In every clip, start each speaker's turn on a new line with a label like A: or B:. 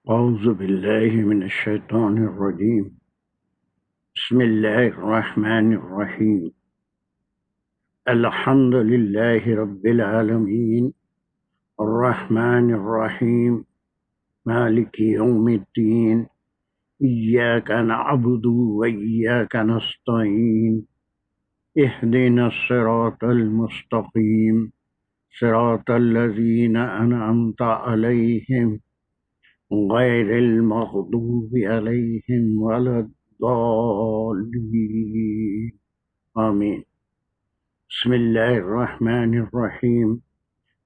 A: أعوذ بالله من الشيطان الرجيم بسم الله الرحمن الرحيم الحمد لله رب العالمين الرحمن الرحيم مالك يوم الدين إياك نعبد وإياك نستعين اهدنا الصراط المستقيم صراط الذين أنعمت عليهم غير المغضوب عليهم ولا الضالين آمين بسم الله الرحمن الرحيم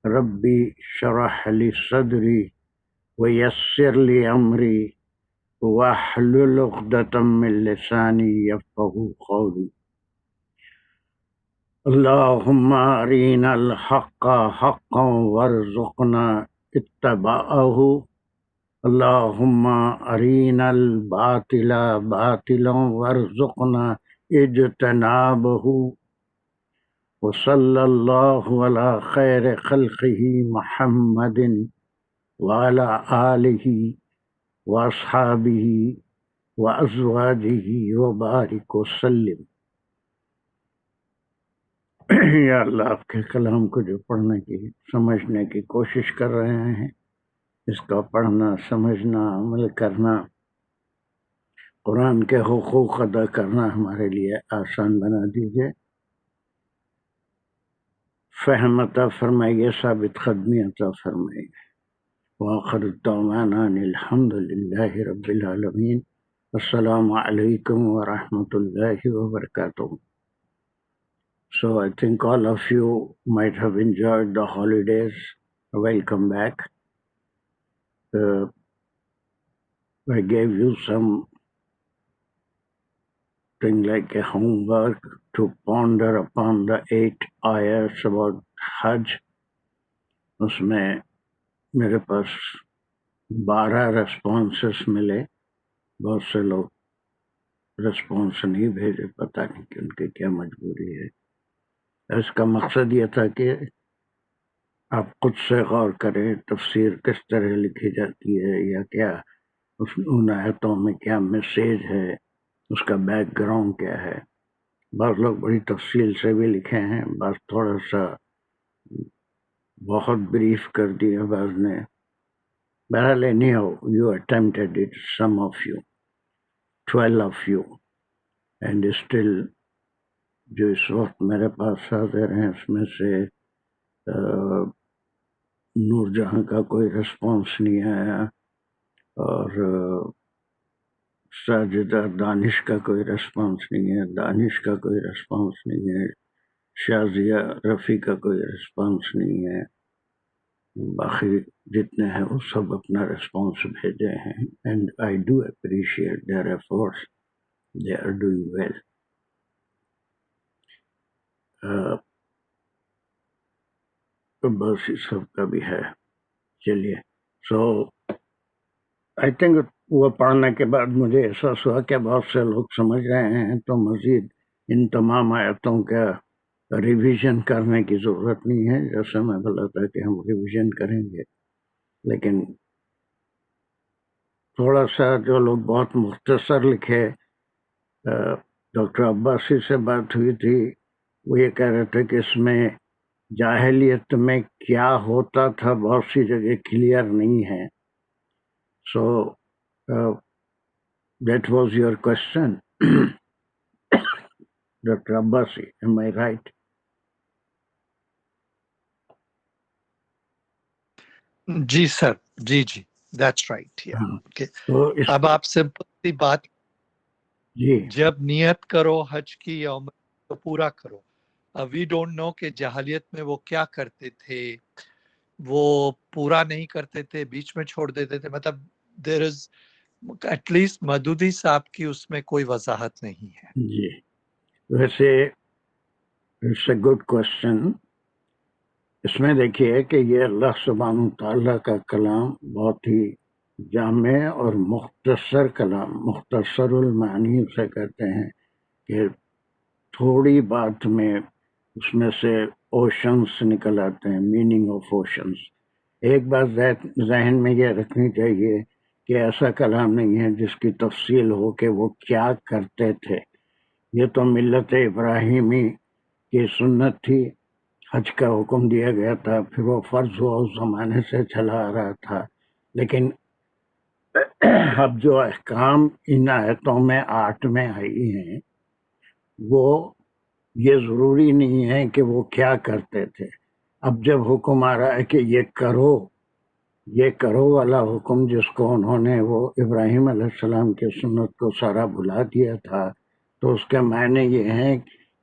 A: ربي شرح لي صدري ويسر لي أمري واحلل عقدة من لساني يفقه قولي اللهم أرنا الحق حقا وارزقنا اتباعه اللهم أرنا الباطل باطلا وارزقنا اجتنابه وصلى الله على خير خلقه محمد وعلى آله وأصحابه وأزواجه وبارك وسلم۔ یا اللہ آپ کے کلام کو جو پڑھنے کی سمجھنے کی کوشش کر رہے ہیں، اس کا پڑھنا، سمجھنا، عمل کرنا، قرآن کے حقوق ادا کرنا ہمارے لیے آسان بنا دیجیے، فہم عطا فرمائیے، ثابت قدمی عطا فرمائیے۔ وآخر دعوانا ان الحمد للہ رب العالمین۔ السلام علیکم ورحمۃ اللہ وبرکاتہ۔ So I think all of you might have enjoyed the holidays. Welcome back. I gave you something like a homework to ponder upon the 8 ayahs about Hajj. اس میں میرے پاس 12 responses ملے۔ بہت سے لوگ response نہیں بھیجے، پتہ نہیں کہ ان کی کیا مجبوری ہے۔ اس کا مقصد یہ تھا کہ آپ خود سے غور کریں تفسیر کس طرح لکھی جاتی ہے، یا کیا ان آیتوں میں کیا میسیج ہے، اس کا بیک گراؤنڈ کیا ہے۔ بعض لوگ بڑی تفصیل سے بھی لکھے ہیں، بعض تھوڑا سا بہت بریف کر دیا، بعض نے۔ بہرحال anyhow you attempted it, some of you, 12 of you, and still جو اس وقت میرے پاس حاضر ہیں اس میں سے نور جہاں کا کوئی رسپانس نہیں آیا، اور ساجدہ دانش کا کوئی رسپانس نہیں ہے، دانش کا کوئی رسپانس نہیں ہے، شازیہ رفیع کا کوئی رسپانس نہیں ہے۔ باقی جتنے ہیں وہ سب اپنا رسپانس بھیجے ہیں، and I do appreciate their efforts, they are doing well. بس یہ سب کا بھی ہے۔ چلیے، سو آئی تھنک وہ پڑھنے کے بعد مجھے احساس ہوا کہ بہت سے لوگ سمجھ رہے ہیں، تو مزید ان تمام آیتوں کا ریویژن کرنے کی ضرورت نہیں ہے، جیسے میں بولا تھا کہ ہم ریویژن کریں گے، لیکن تھوڑا سا جو لوگ بہت مختصر لکھے، ڈاکٹر عباسی سے بات ہوئی تھی، وہ یہ کہہ رہے تھے کہ اس میں جاہلیت میں کیا ہوتا تھا بہت سی جگہ کلیئر نہیں ہے۔ So that was your question doctor Abbasi, am I right؟
B: جی سر، جی دیٹس رائٹ۔
A: تو اس
B: اب آپ سمپل بات،
A: جی
B: جب نیت کرو حج کی یا عمرہ تو پورا کرو۔ وی ڈونٹ نو کہ جاہلیت میں وہ کیا کرتے تھے، وہ پورا نہیں کرتے تھے، بیچ میں چھوڑ دیتے تھے، مطلب دیر از ایٹ لیسٹ مدودی صاحب کی اس میں کوئی وضاحت نہیں ہے۔
A: جی، ویسے اٹس اے گڈ کوشچن۔ اس میں دیکھیے کہ یہ اللہ سبحانہ تعالیٰ کا کلام بہت ہی جامع اور مختصر کلام، مختصر المعانی اسے کہتے ہیں، کہ تھوڑی بات میں اس میں سے اوشنس نکل آتے ہیں، میننگ آف اوشنس۔ ایک بات ذہن میں یہ رکھنی چاہیے کہ ایسا کلام نہیں ہے جس کی تفصیل ہو کہ وہ کیا کرتے تھے. یہ تو ملت ابراہیمی کی سنت تھی. حج کا حکم دیا گیا تھا، پھر وہ فرض ہوا، اس زمانے سے چلا آ رہا تھا. لیکن اب جو احکام ان آیتوں میں 8 میں آئی ہیں، وہ یہ ضروری نہیں ہے کہ وہ کیا کرتے تھے. اب جب حکم آ رہا ہے کہ یہ کرو والا حکم، جس کو انہوں نے وہ ابراہیم علیہ السلام کی سنت کو سارا بھلا دیا تھا، تو اس کے معنی یہ ہیں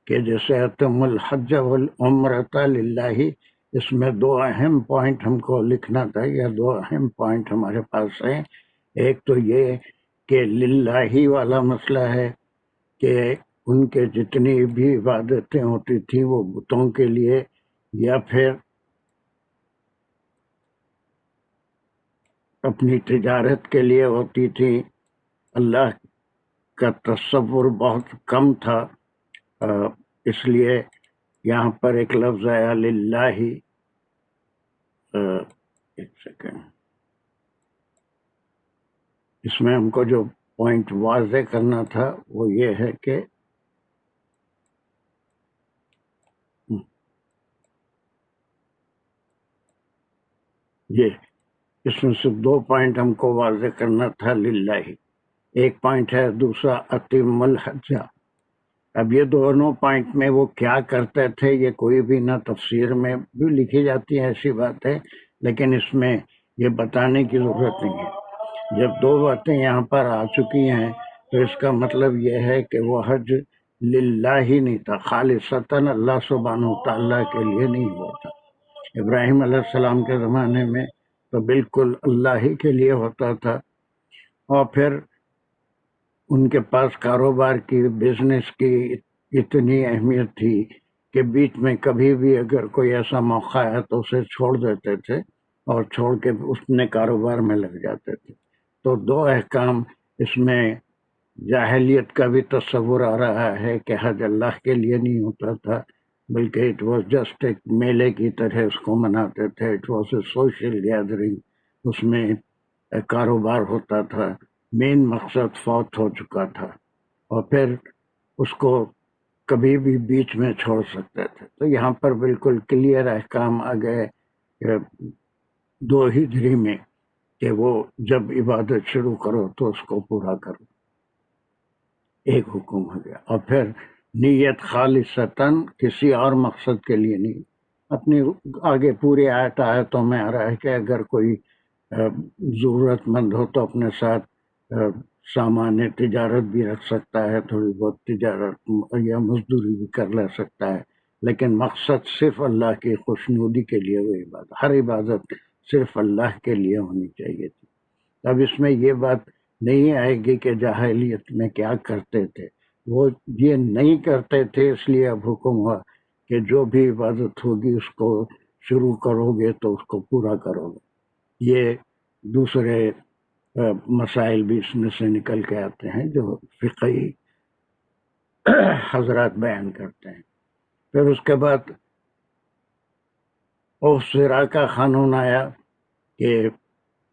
A: کہ جیسے اتم الحج والعمرۃ للہ، اس میں 2 اہم پوائنٹ ہم کو لکھنا تھا، یا 2 اہم پوائنٹ ہمارے پاس ہیں. ایک تو یہ کہ للہ والا مسئلہ ہے کہ ان کے جتنی بھی عبادتیں ہوتی تھیں وہ بتوں کے لیے یا پھر اپنی تجارت کے لیے ہوتی تھی. اللہ کا تصور بہت کم تھا، اس لیے یہاں پر ایک لفظ آیا للہ. ایک سیکنڈ، اس میں ہم کو جو پوائنٹ واضح کرنا تھا وہ یہ ہے کہ یہ اس میں سے 2 پوائنٹ ہم کو واضح کرنا تھا للہ. ایک پوائنٹ ہے، دوسرا اتم الحج. اب یہ دونوں پوائنٹ میں وہ کیا کرتے تھے، یہ کوئی بھی نہ تفسیر میں بھی لکھی جاتی ہے ایسی بات ہے، لیکن اس میں یہ بتانے کی ضرورت نہیں ہے. جب 2 باتیں یہاں پر آ چکی ہیں تو اس کا مطلب یہ ہے کہ وہ حج للہ ہی نہیں تھا، خالصتاً اللہ سبحانہ وتعالیٰ کے لیے نہیں ہوا تھا. ابراہیم علیہ السلام کے زمانے میں تو بالکل اللہ ہی کے لیے ہوتا تھا. اور پھر ان کے پاس کاروبار کی، بزنس کی اتنی اہمیت تھی کہ بیچ میں کبھی بھی اگر کوئی ایسا موقع ہے تو اسے چھوڑ دیتے تھے اور چھوڑ کے اپنے کاروبار میں لگ جاتے تھے. تو 2 احکام اس میں جاہلیت کا بھی تصور آ رہا ہے کہ حج اللہ کے لیے نہیں ہوتا تھا، بلکہ اٹ واز جسٹ ایک میلے کی طرح اس کو مناتے تھے. It was a social gathering, اس میں کاروبار ہوتا تھا. مین مقصد فوت ہو چکا تھا اور پھر اس کو کبھی بھی بیچ میں چھوڑ سکتے تھے. تو یہاں پر بالکل کلیئر احکام آ گئے 2 ہجری میں کہ وہ جب عبادت شروع کرو تو اس کو پورا کرو. ایک حکم ہو گیا. اور پھر نیت خالصتاً، کسی اور مقصد کے لیے نہیں. اپنی آگے پورے آیتوں میں آ رہا ہے کہ اگر کوئی ضرورت مند ہو تو اپنے ساتھ سامان تجارت بھی رکھ سکتا ہے، تھوڑی بہت تجارت یا مزدوری بھی کر لے سکتا ہے، لیکن مقصد صرف اللہ کی خوشنودی کے لیے وہ عبادت، ہر عبادت صرف اللہ کے لیے ہونی چاہیے تھی. اب اس میں یہ بات نہیں آئے گی کہ جاہلیت میں کیا کرتے تھے. وہ یہ نہیں کرتے تھے، اس لیے اب حکم ہوا کہ جو بھی عبادت ہوگی اس کو شروع کرو گے تو اس کو پورا کرو گے. یہ دوسرے مسائل بھی اس میں سے نکل کے آتے ہیں جو فقہی حضرات بیان کرتے ہیں. پھر اس کے بعد اوسرا کا قانون آیا کہ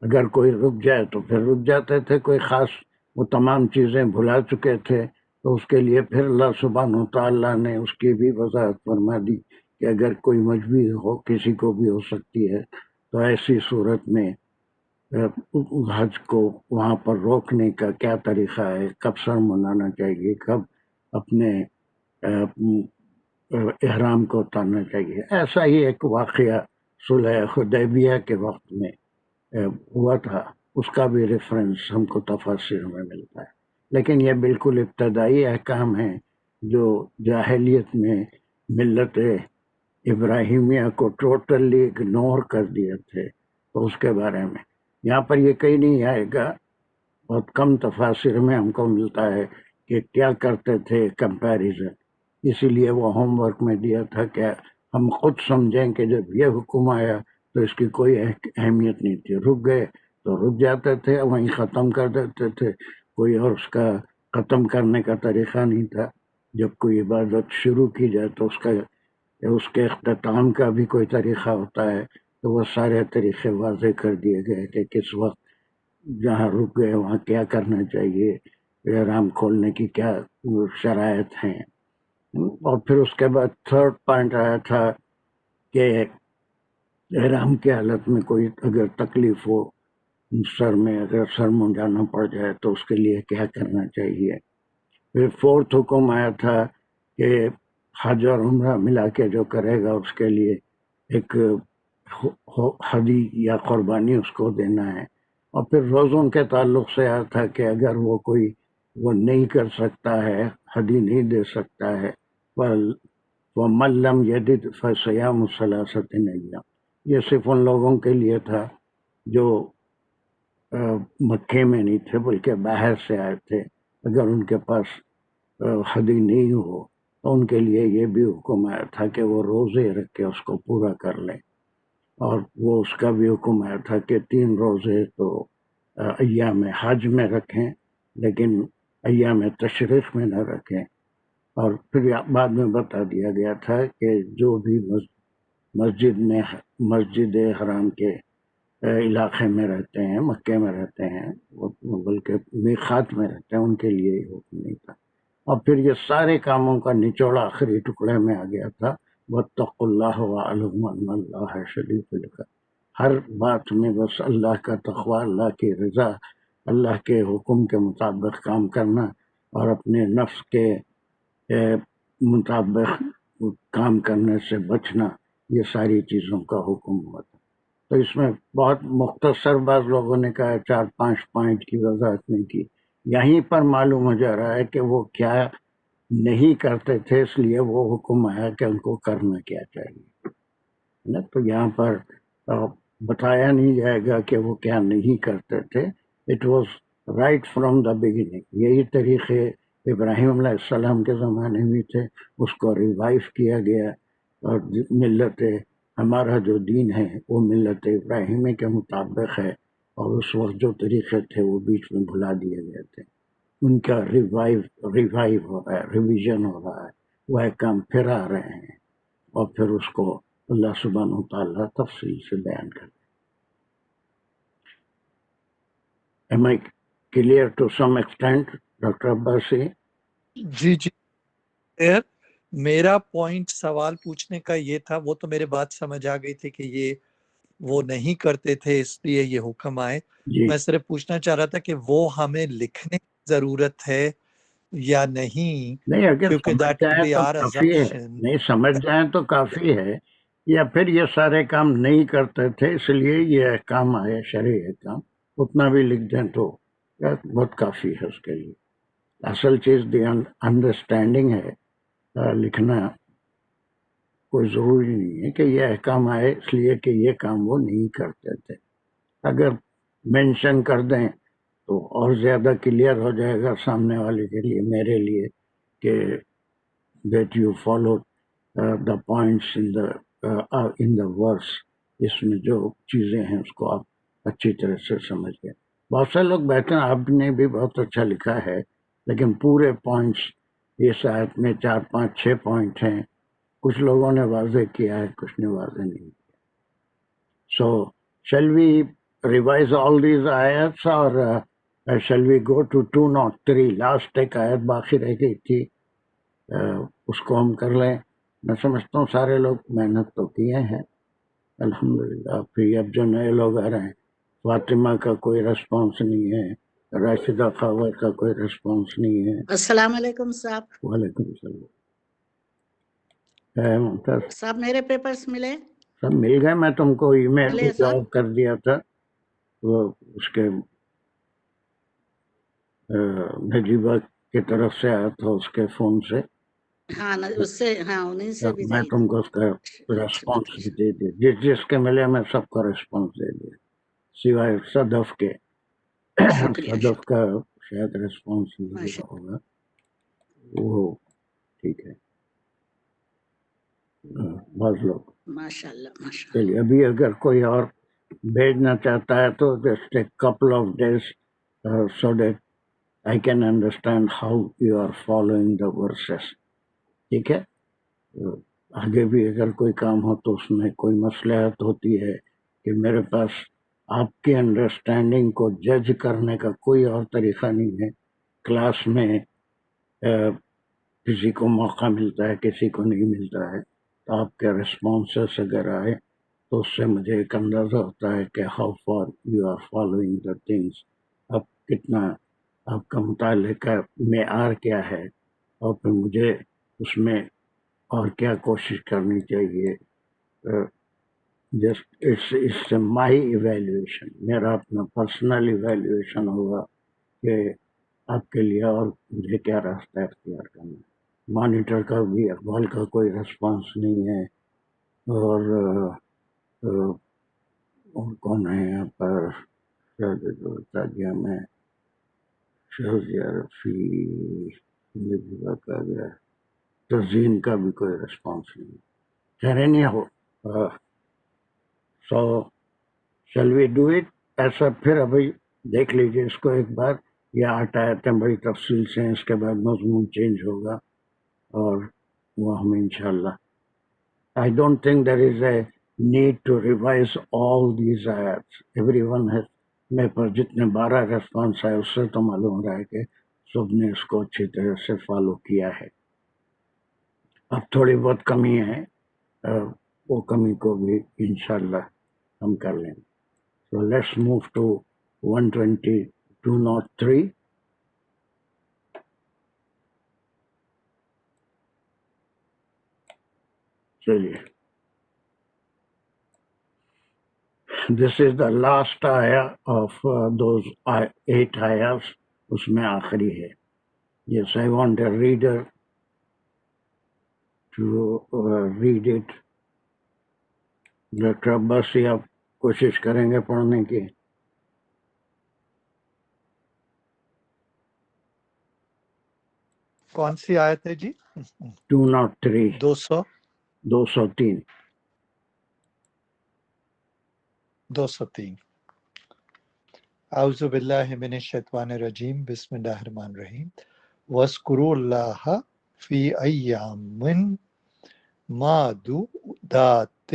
A: اگر کوئی رک جائے تو پھر رک جاتے تھے. کوئی خاص وہ تمام چیزیں بھلا چکے تھے تو اس کے لیے پھر اللہ سبحانہ تعالیٰ نے اس کی بھی وضاحت فرما دی کہ اگر کوئی مجبوری ہو، کسی کو بھی ہو سکتی ہے، تو ایسی صورت میں حج کو وہاں پر روکنے کا کیا طریقہ ہے، کب سر منانا چاہیے، کب اپنے احرام کو اتارنا چاہیے. ایسا ہی ایک واقعہ صلح حدیبیہ کے وقت میں ہوا تھا، اس کا بھی ریفرنس ہم کو تفاسیر میں ملتا ہے. لیکن یہ بالکل ابتدائی احکام ہیں جو جاہلیت میں ملت ابراہیمیہ کو ٹوٹلی اگنور کر دیے تھے. تو اس کے بارے میں یہاں پر یہ کہیں نہیں آئے گا، بہت کم تفاسیر میں ہم کو ملتا ہے کہ کیا کرتے تھے کمپیریزن. اسی لیے وہ ہوم ورک میں دیا تھا کہ ہم خود سمجھیں کہ جب یہ حکم آیا تو اس کی کوئی اہمیت نہیں تھی. رک گئے تو رک جاتے تھے، وہیں ختم کر دیتے تھے. کوئی اور اس کا ختم کرنے کا طریقہ نہیں تھا. جب کوئی عبادت شروع کی جائے تو اس کے اختتام کا بھی کوئی طریقہ ہوتا ہے. تو وہ سارے طریقے واضح کر دیے گئے کہ کس وقت جہاں رک گئے وہاں کیا کرنا چاہیے، احرام کھولنے کی کیا شرائط ہیں. اور پھر اس کے بعد تھرڈ پوائنٹ آیا تھا کہ احرام کی حالت میں کوئی اگر تکلیف ہو سر میں، اگر سر منڈانا پڑ جائے تو اس کے لیے کیا کرنا چاہیے. پھر فورتھ حکم آیا تھا کہ حج اور عمرہ ملا کے جو کرے گا اس کے لیے ایک ہدی یا قربانی اس کو دینا ہے. اور پھر روزوں کے تعلق سے آیا تھا کہ اگر وہ کوئی وہ نہیں کر سکتا ہے، ہدی نہیں دے سکتا ہے، وَمَن لَّمْ يَجِدْ فَصِيَامُ ثَلَاثَةِ أَيَّامٍ. یہ صرف ان لوگوں کے لیے تھا جو مکے میں نہیں تھے بلکہ باہر سے آئے تھے. اگر ان کے پاس ہدی نہیں ہو تو ان کے لیے یہ بھی حکم آیا تھا کہ وہ روزے رکھ کے اس کو پورا کر لیں. اور وہ اس کا بھی حکم آیا تھا کہ 3 روزے تو ایام حج میں رکھیں لیکن ایام تشریق میں نہ رکھیں. اور پھر بعد میں بتا دیا گیا تھا کہ جو بھی مسجد حرام کے علاقے میں رہتے ہیں، مکے میں رہتے ہیں، بلکہ میقات میں رہتے ہیں، ان کے لیے یہ حکم نہیں تھا. اور پھر یہ سارے کاموں کا نچوڑ آخری ٹکڑے میں آ گیا تھا، وَاتَّقُوا اللَّهَ وَاعْلَمُوا أَنَّ اللَّهَ شَدِيدُ الْعِقَابِ. ہر بات میں بس اللہ کا تقوی، اللہ کی رضا، اللہ کے حکم کے مطابق کام کرنا اور اپنے نفس کے مطابق کام کرنے سے بچنا، یہ ساری چیزوں کا حکم ہوا تھا. تو اس میں بہت مختصر بعض لوگوں نے کہا 4-5 پوائنٹ کی وضاحت نہیں کی. یہیں پر معلوم ہو جا رہا ہے کہ وہ کیا نہیں کرتے تھے، اس لیے وہ حکم آیا کہ ان کو کرنا کیا چاہیے. تو یہاں پر بتایا نہیں جائے گا کہ وہ کیا نہیں کرتے تھے. It was right from the beginning. یہی طریقے ابراہیم علیہ السلام کے زمانے میں تھے، اس کو ریوائو کیا گیا. اور ملت ہمارا جو دین ہے وہ ملت ابراہیمی کے مطابق ہے، اور اس وقت جو طریقے تھے وہ بیچ میں بھلا دیے گئے تھے. ان کا ریوائو ہو رہا ہے، ریویژن ہو رہا ہے، وہ کام پھر آ رہے ہیں اور پھر اس کو اللہ سبحانہ و تعالیٰ تفصیل سے بیان کرتے. Am I clear to some extent, doctor Abbasi?
B: جی جی خیر، میرا پوائنٹ سوال پوچھنے کا یہ تھا، وہ تو میرے بات سمجھ آ گئی تھی کہ یہ وہ نہیں کرتے تھے اس لیے یہ حکم آئے.
A: جی
B: میں صرف پوچھنا چاہ رہا تھا کہ وہ ہمیں لکھنے کی ضرورت ہے یا نہیں،
A: نہیں، اگر
B: کیونکہ
A: سمجھ
B: دیٹ ول
A: جائیں
B: بی
A: تو
B: آر
A: کافی ہے.
B: assumption.
A: نہیں سمجھ جائیں تو کافی ہے، یا پھر یہ سارے کام نہیں کرتے تھے اس لیے یہ احکام آئے، شرعی احکام، اتنا بھی لکھ دیں تو بہت کافی ہے اس کے لیے. اصل چیز دی انڈرسٹینڈنگ ہے. لکھنا کوئی ضروری نہیں ہے کہ یہ احکام آئے اس لیے کہ یہ کام وہ نہیں کرتے تھے. اگر مینشن کر دیں تو اور زیادہ کلیئر ہو جائے گا سامنے والے کے لیے، میرے لیے، کہ that you follow the points in the verse. اس میں جو چیزیں ہیں اس کو آپ اچھی طرح سے سمجھ گئے. بہت سے لوگ بیٹھے ہیں، آپ نے بھی بہت اچھا لکھا ہے، لیکن پورے پوائنٹس اس آیت میں 4-5-6 پوائنٹ ہیں. کچھ لوگوں نے واضح کیا ہے، کچھ نے واضح نہیں کیا. So shall we revise all these ayats or shall we go to 203? Last ایک آیت باقی رہ گئی تھی، اس کو ہم کر لیں. میں سمجھتا ہوں سارے لوگ محنت تو کیے ہیں الحمدللہ. پھر اب جو نئے لوگ آ رہے ہیں، فاطمہ کا کوئی رسپانس نہیں ہے، راشدہ خاور کا کوئی رسپانس نہیں ہے.
C: السلام علیکم صاحب.
A: وعلیکم السلام. ممتاز
C: صاحب میرے پیپرز ملے؟
A: سب مل گئے. میں تم کو ای میل
C: ملے
A: بھی
C: صاحب؟
A: جواب کر دیا تھا. وہ اس کے نجیبہ کی طرف سے آیا تھا، اس کے فون سے.
C: ہاں اس سے، ہاں انہیں سے بھی
A: میں تم کو اس کا ریسپانس بھی دے دیا. جس جس کے ملے میں سب کا ریسپانس دے دیا، سوائے صدف کے.
C: شکریہ
A: صدف کا شاید ریسپانس نہیں
C: ماشاء
A: ملا ہوگا، وہ ٹھیک ہے. بعض لوگ
C: ماشاء اللہ ماشاء اللہ.
A: چلیے ابھی اگر کوئی اور بھیجنا چاہتا ہے تو just a couple of days so that I can understand how you are following the verses. ٹھیک ہے. آگے بھی اگر کوئی کام ہو تو اس میں کوئی مصلحت ہوتی ہے کہ میرے پاس آپ کی انڈرسٹینڈنگ کو جج کرنے کا کوئی اور طریقہ نہیں ہے. کلاس میں کسی کو موقع ملتا ہے، کسی کو نہیں ملتا ہے، تو آپ کے رسپانسز اگر آئے تو اس سے مجھے ایک اندازہ ہوتا ہے کہ how far you are following the things. اب کتنا آپ کا مطالعے کا معیار کیا ہے، اور پھر مجھے اس میں اور کیا کوشش کرنی چاہیے. جسٹ اٹس مائی ایویلیویشن، میرا اپنا پرسنل ایویلیویشن ہوگا کہ آپ کے لیے اور مجھے کیا راستہ اختیار کرنا ہے. مانیٹر کا بھی اقبال کا کوئی رسپانس نہیں ہے. اور کون ہے یہاں پر تاجیہ میں شہزیہ رفیع کا گیا، تزئین کا بھی کوئی رسپانس نہیں. خیر نہیں ہو. So shall we do it ایسا؟ پھر ابھی دیکھ لیجیے اس کو ایک بار. یہ 8 آیتیں بڑی تفصیل سے ہیں، اس کے بعد مضمون چینج ہوگا اور وہ ہم انشاءاللہ. I don't think there is a need to revise all these ayats. Everyone has میں پر جتنے 12 ریسپانس آئے اس سے تو معلوم ہو رہا ہے کہ سب نے اس کو اچھی طرح سے فالو کیا ہے. اب تھوڑی بہت کمی ہے، وہ کمی کو بھی انشاءاللہ ہم کر لیں گے. So let's move to 12203. چلیے. This is the last ayah of those 8 ayahs. اس میں آخری ہے. Yes, I want a reader to read it. Doctor Abbasi آپ کوشش کریں گے پڑھنے کی؟
B: کون سی آیت ہے جی؟
A: 203.
B: 203.
A: 203.
B: اعوذ باللہ من الشیطان الرجیم، بسم اللہ الرحمن الرحیم. وَاذْكُرُوا اللَّهَ فِي أَيَّامٍ مَّعْدُودَاتٍ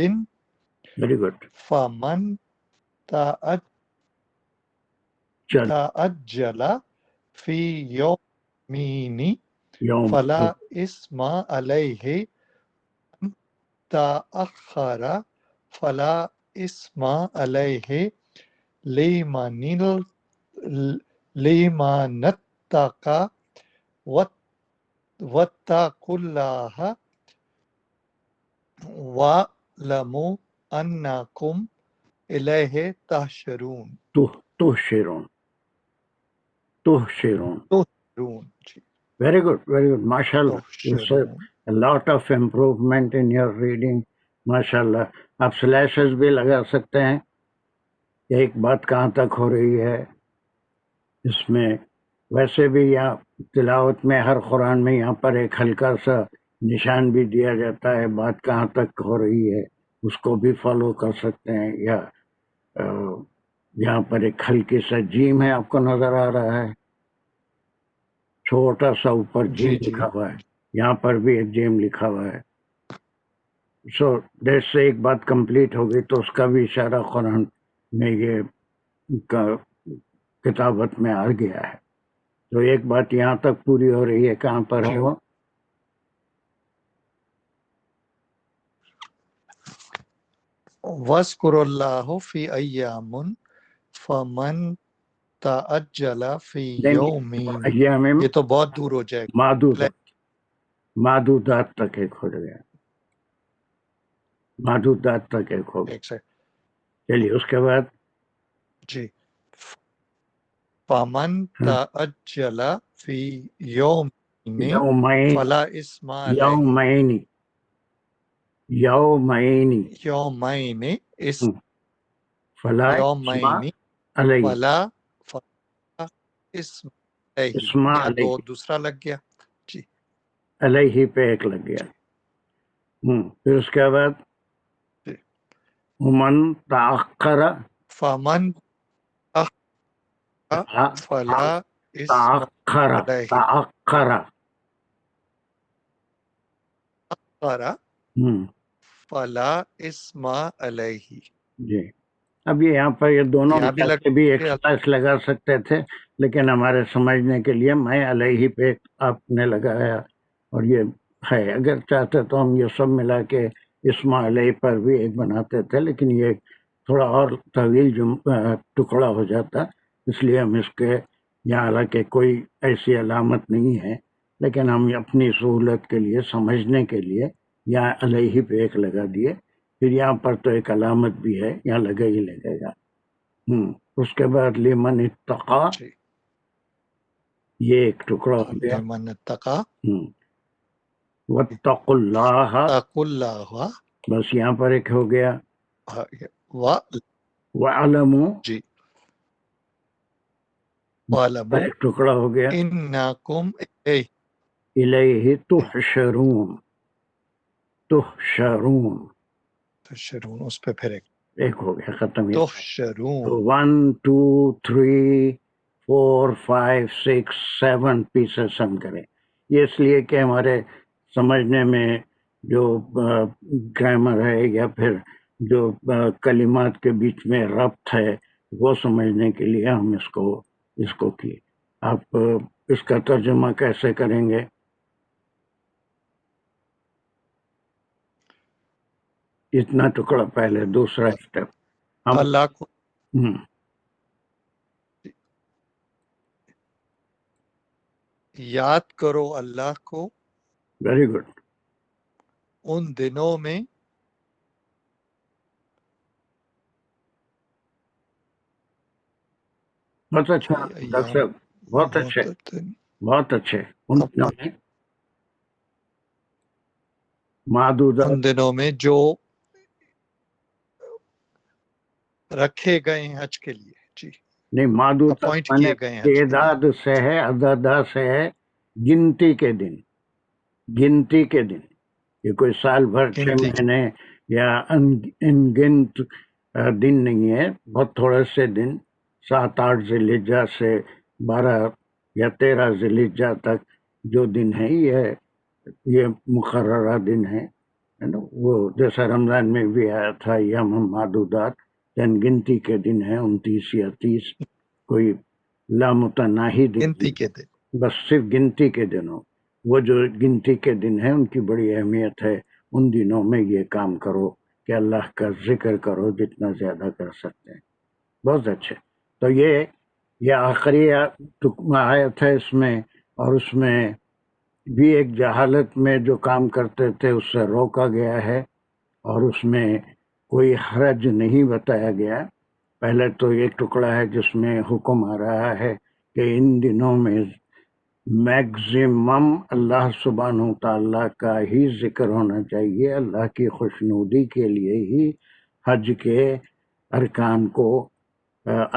A: ویری گڈ.
B: فَمَن تَعَجَّلَ فِي يَوْمَيْنِ
A: یوم
B: فَلَا إِثْمَ عَلَيْهِ، تَأَخَّرَ فَلَا إِثْمَ عَلَيْهِ، لِمَنِ اتَّقَى وَاتَّقُوا اللَّهَ وَاعْلَمُوا أَنَّكُمْ إِلَيْهِ تُحْشَرُونَ.
A: تحشرون.
B: جی.
A: Very good, very good. MashaAllah. You said
B: تحشرون.
A: a lot of improvement in your reading. MashaAllah. آپ سلیشز بھی لگا سکتے ہیں. ایک بات کہاں تک ہو رہی ہے اس میں. ویسے بھی یہاں تلاوت میں ہر قرآن میں یہاں پر ایک ہلکا سا نشان بھی دیا جاتا ہے، بات کہاں تک ہو رہی ہے اس کو بھی فالو کر سکتے ہیں. یا یہاں پر ایک ہلکی سا جیم ہے، آپ کو نظر آ رہا ہے، چھوٹا سا اوپر جیم
B: جی
A: لکھا ہوا ہے. یہاں پر بھی ایک جیم لکھا ہوا ہے. سو دیر سے ایک بات کمپلیٹ ہوگی تو اس کا بھی اشارہ قرآن میں یہ کتابت میں آ گیا ہے. تو ایک بات یہاں تک پوری ہو رہی ہے. کہاں پر ہے وہ؟
B: وَاذْكُرُوا اللَّهَ فِي أَيَّامٍ فَمَن تَعَجَّلَ فِي يَوْمَيْنِ.
A: ایام
B: یہ تو بہت دور ہو جائے گا.
A: معدودات تک ایک ہو گیا. معدودات تک ایک ہو گیا.
B: ایک سیکنڈ.
A: چلیے اس کے بعد
B: جی. فَمَن تَعَجَّلَ فِي يَوْمَيْنِ فَلَا إِثْمَ عَلَيْهِ.
A: یومین فلا
B: اسم علیہ.
A: اسما
B: یا دو
A: علیہ.
B: دوسرا لگ گیا. جی.
A: علیہ پہ ایک لگ گیا. پھر اس کے بعد من تأخر
B: فَمَن فَلَا إِثْمَ
A: تأخر
B: عَلَيْهِ. فَلَا إِثْمَ عَلَيْهِ.
A: جی. اب یہ یہاں پر یہ دونوں
B: یہاں بھی
A: ملا کے بھی ایک
B: لگے
A: سلاش لگا سکتے تھے، لیکن ہمارے سمجھنے کے لیے میں علیہ پہ آپ نے لگایا، اور یہ ہے اگر چاہتے تو ہم یہ سب ملا کے اسم علیہ پر بھی ایک بناتے تھے، لیکن یہ تھوڑا اور طویل ٹکڑا ہو جاتا، اس لیے ہم اس کے یہاں حالانکہ کوئی ایسی علامت نہیں ہے، لیکن ہم اپنی سہولت کے لیے سمجھنے کے لیے یہاں علیہ پہ ایک لگا دیے، پھر یہاں پر تو ایک علامت بھی ہے، یہاں لگے ہی لگے گا۔ اس کے بعد لمن اتقا،
B: جی
A: یہ ایک ٹکڑا ہو گیا۔
B: من اتقا
A: واتقوا اللہ،
B: اتقوا اللہ
A: بس یہاں پر ایک ہو گیا۔ وَاعْلَمُوا،
B: جی وَاعْلَمُوا
A: ایک ٹکڑا ہو گیا۔
B: انکم الیہ
A: الیہ تحشرون، تحشرون
B: تحشرون، اس پہ پھر
A: ایک ہو گیا، ختم۔ یہ
B: تحشرون
A: 1 2 3 4 5 6 7 پیسز ہم کریں، یہ اس لیے کہ ہمارے سمجھنے میں جو گرامر ہے یا پھر جو کلمات کے بیچ میں ربط ہے وہ سمجھنے کے لیے ہم اس کو کیے۔ آپ اس کا ترجمہ کیسے کریں گے؟ اتنا ٹکڑا پہلے، دوسرا اسٹیپ ہم
B: اللہ کو یاد کرو، اللہ کو
A: ویری گڈ،
B: ان دنوں میں
A: بہت اچھا ڈاکٹر صاحب، بہت اچھے، بہت اچھے۔ ان دنوں میں معدودات،
B: ان دنوں میں جو رکھے گئے ہیں حج کے لیے، جی
A: نہیں معدودات
B: اپوائنٹ
A: مانے
B: کیے گئے ہیں حج کے لیے،
A: تعداد سے ہے، عددہ سے ہے، گنتی کے دن، گنتی کے دن، یہ کوئی سال بھر 6
B: گنتی
A: مہینے یا ان گنت دن نہیں ہے، بہت تھوڑے سے دن، 7 8 ذی الحجہ سے 12 یا 13 ذی الحجہ تک جو دن ہے یہ مقررہ دن ہے نا، وہ جیسا رمضان میں بھی آیا تھا یم معدودات، گنتی کے دن ہے 29 یا 30، کوئی لامتناہی دن
B: گنتی کے دن،
A: بس صرف گنتی کے دنوں، وہ جو گنتی کے دن ہیں ان کی بڑی اہمیت ہے۔ ان دنوں میں یہ کام کرو کہ اللہ کا ذکر کرو جتنا زیادہ کر سکتے ہیں۔ بہت اچھے، تو یہ آخری آیت ہے اس میں، اور اس میں بھی ایک جہالت میں جو کام کرتے تھے اس سے روکا گیا ہے، اور اس میں کوئی حرج نہیں بتایا گیا۔ پہلے تو ایک ٹکڑا ہے جس میں حکم آ رہا ہے کہ ان دنوں میں میکزیمم اللہ سبحانہ تعالیٰ کا ہی ذکر ہونا چاہیے، اللہ کی خوشنودی کے لیے ہی حج کے ارکان کو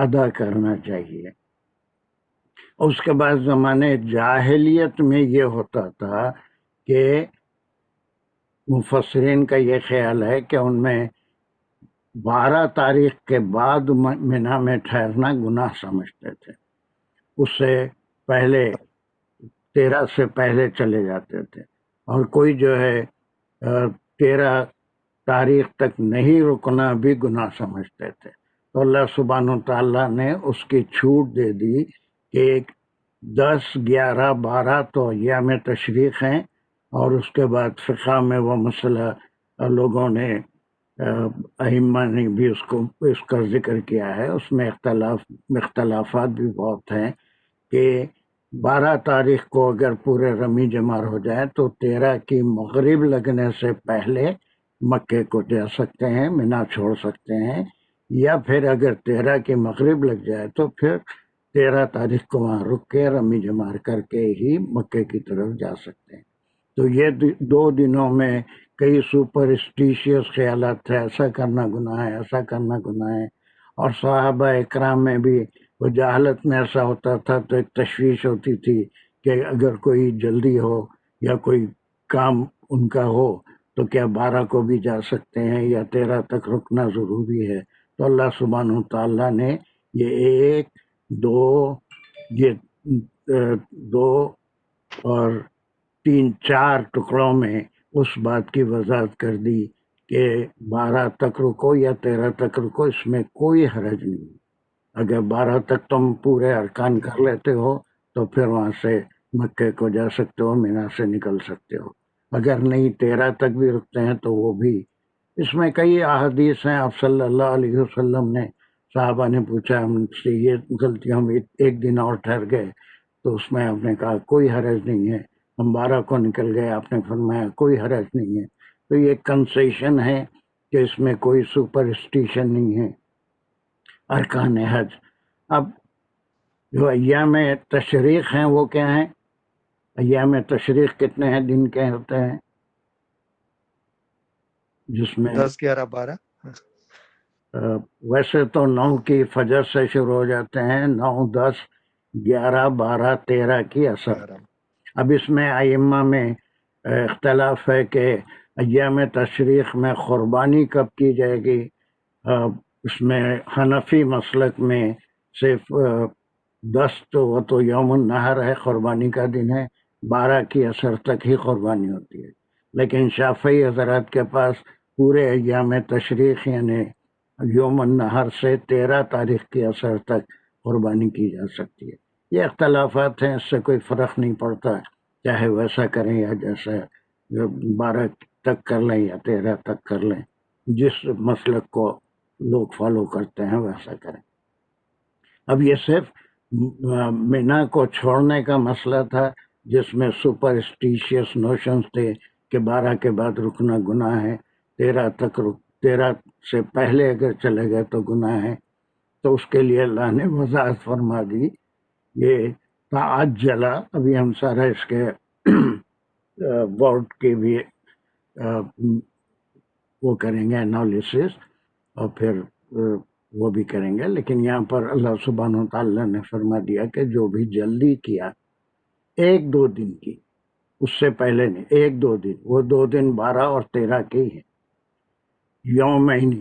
A: ادا کرنا چاہیے۔ اس کے بعد زمانے جاہلیت میں یہ ہوتا تھا کہ مفسرین کا یہ خیال ہے کہ ان میں 12 تاریخ کے بعد منا میں ٹھہرنا گناہ سمجھتے تھے، اس سے پہلے 13 سے پہلے چلے جاتے تھے، اور کوئی جو ہے 13 تاریخ تک نہیں رکنا بھی گناہ سمجھتے تھے۔ تو اللہ سبحانہ تعالیٰ نے اس کی چھوٹ دے دی کہ 10 11 12 تو ایام تشریق ہیں، اور اس کے بعد فقہ میں وہ مسئلہ لوگوں نے ائمہ نے بھی اس کا ذکر کیا ہے، اس میں اختلافات بھی بہت ہیں کہ 12 تاریخ کو اگر پورے رمی جمار ہو جائے تو 13 کی مغرب لگنے سے پہلے مکے کو جا سکتے ہیں، منا چھوڑ سکتے ہیں، یا پھر اگر 13 کی مغرب لگ جائے تو پھر 13 تاریخ کو وہاں رک کے رمی جمار کر کے ہی مکے کی طرف جا سکتے ہیں۔ تو یہ 2 دنوں میں کئی سپرسٹیشیس خیالات تھے، ایسا کرنا گناہ ہے، ایسا کرنا گناہ ہے، اور صحابہ اکرام میں بھی وہ جہالت میں ایسا ہوتا تھا تو ایک تشویش ہوتی تھی کہ اگر کوئی جلدی ہو یا کوئی کام ان کا ہو تو کیا 12 کو بھی جا سکتے ہیں یا 13 تک رکنا ضروری ہے۔ تو اللہ سبحانہ تعالیٰ نے یہ 2 اور 3 4 ٹکڑوں میں اس بات کی وضاحت کر دی کہ 12 تک رکو یا 13 تک رکو، اس میں کوئی حرج نہیں ہے۔ اگر 12 تک تم پورے ارکان کر لیتے ہو تو پھر وہاں سے مکے کو جا سکتے ہو، مینا سے نکل سکتے ہو۔ اگر نہیں 13 تک بھی رکتے ہیں تو وہ بھی، اس میں کئی احادیث ہیں۔ آپ صلی اللہ علیہ وسلم نے، صحابہ نے پوچھا ہم سے یہ غلطی، ہم ایک دن اور ٹھہر گئے، تو اس میں آپ نے کہا کوئی حرج نہیں ہے۔ ہم 12 کو نکل گئے، آپ نے فرمایا کوئی حرج نہیں ہے۔ تو یہ کنسیشن ہے کہ اس میں کوئی سپرسٹیشن نہیں ہے، ارکان حج۔ اب جو ایام تشریق ہیں وہ کیا ہیں؟ ایام تشریق کتنے ہیں دن کے ہوتے ہیں؟ جس میں
B: 10 11 12
A: ویسے تو 9 کی فجر سے شروع ہو جاتے ہیں، 9 10 11 12 13 کی اثر۔ اب اس میں ائمہ میں اختلاف ہے کہ ایام تشریق میں قربانی کب کی جائے گی۔ اس میں حنفی مسلک میں صرف 10 تو وہ تو یوم النحر ہے، قربانی کا دن ہے، 12 کی اثر تک ہی قربانی ہوتی ہے۔ لیکن شافعی حضرات کے پاس پورے ایام تشریق یعنی یوم النحر سے 13 تاریخ کی اثر تک قربانی کی جا سکتی ہے۔ یہ اختلافات ہیں، اس سے کوئی فرق نہیں پڑتا، چاہے ویسا کریں یا جیسا 12 تک کر لیں یا 13 تک کر لیں، جس مسلک کو لوگ فالو کرتے ہیں ویسا کریں۔ اب یہ صرف مینا کو چھوڑنے کا مسئلہ تھا، جس میں سپرسٹیشیس نوشنز تھے کہ 12 کے بعد رکنا گناہ ہے، 13 سے پہلے اگر چلے گئے تو گناہ ہے۔ تو اس کے لیے اللہ نے وضاحت فرما دی، یہ تعجلہ، ابھی ہم سارا اس کے بورڈ کے بھی وہ کریں گے انالیسس، اور پھر وہ بھی کریں گے، لیکن یہاں پر اللہ سبحانہ و تعالیٰ نے فرما دیا کہ جو بھی جلدی کیا 1-2 دن کی، اس سے پہلے نہیں، 1-2 دن، وہ 2 دن 12 اور 13 کے ہی ہیں، یومین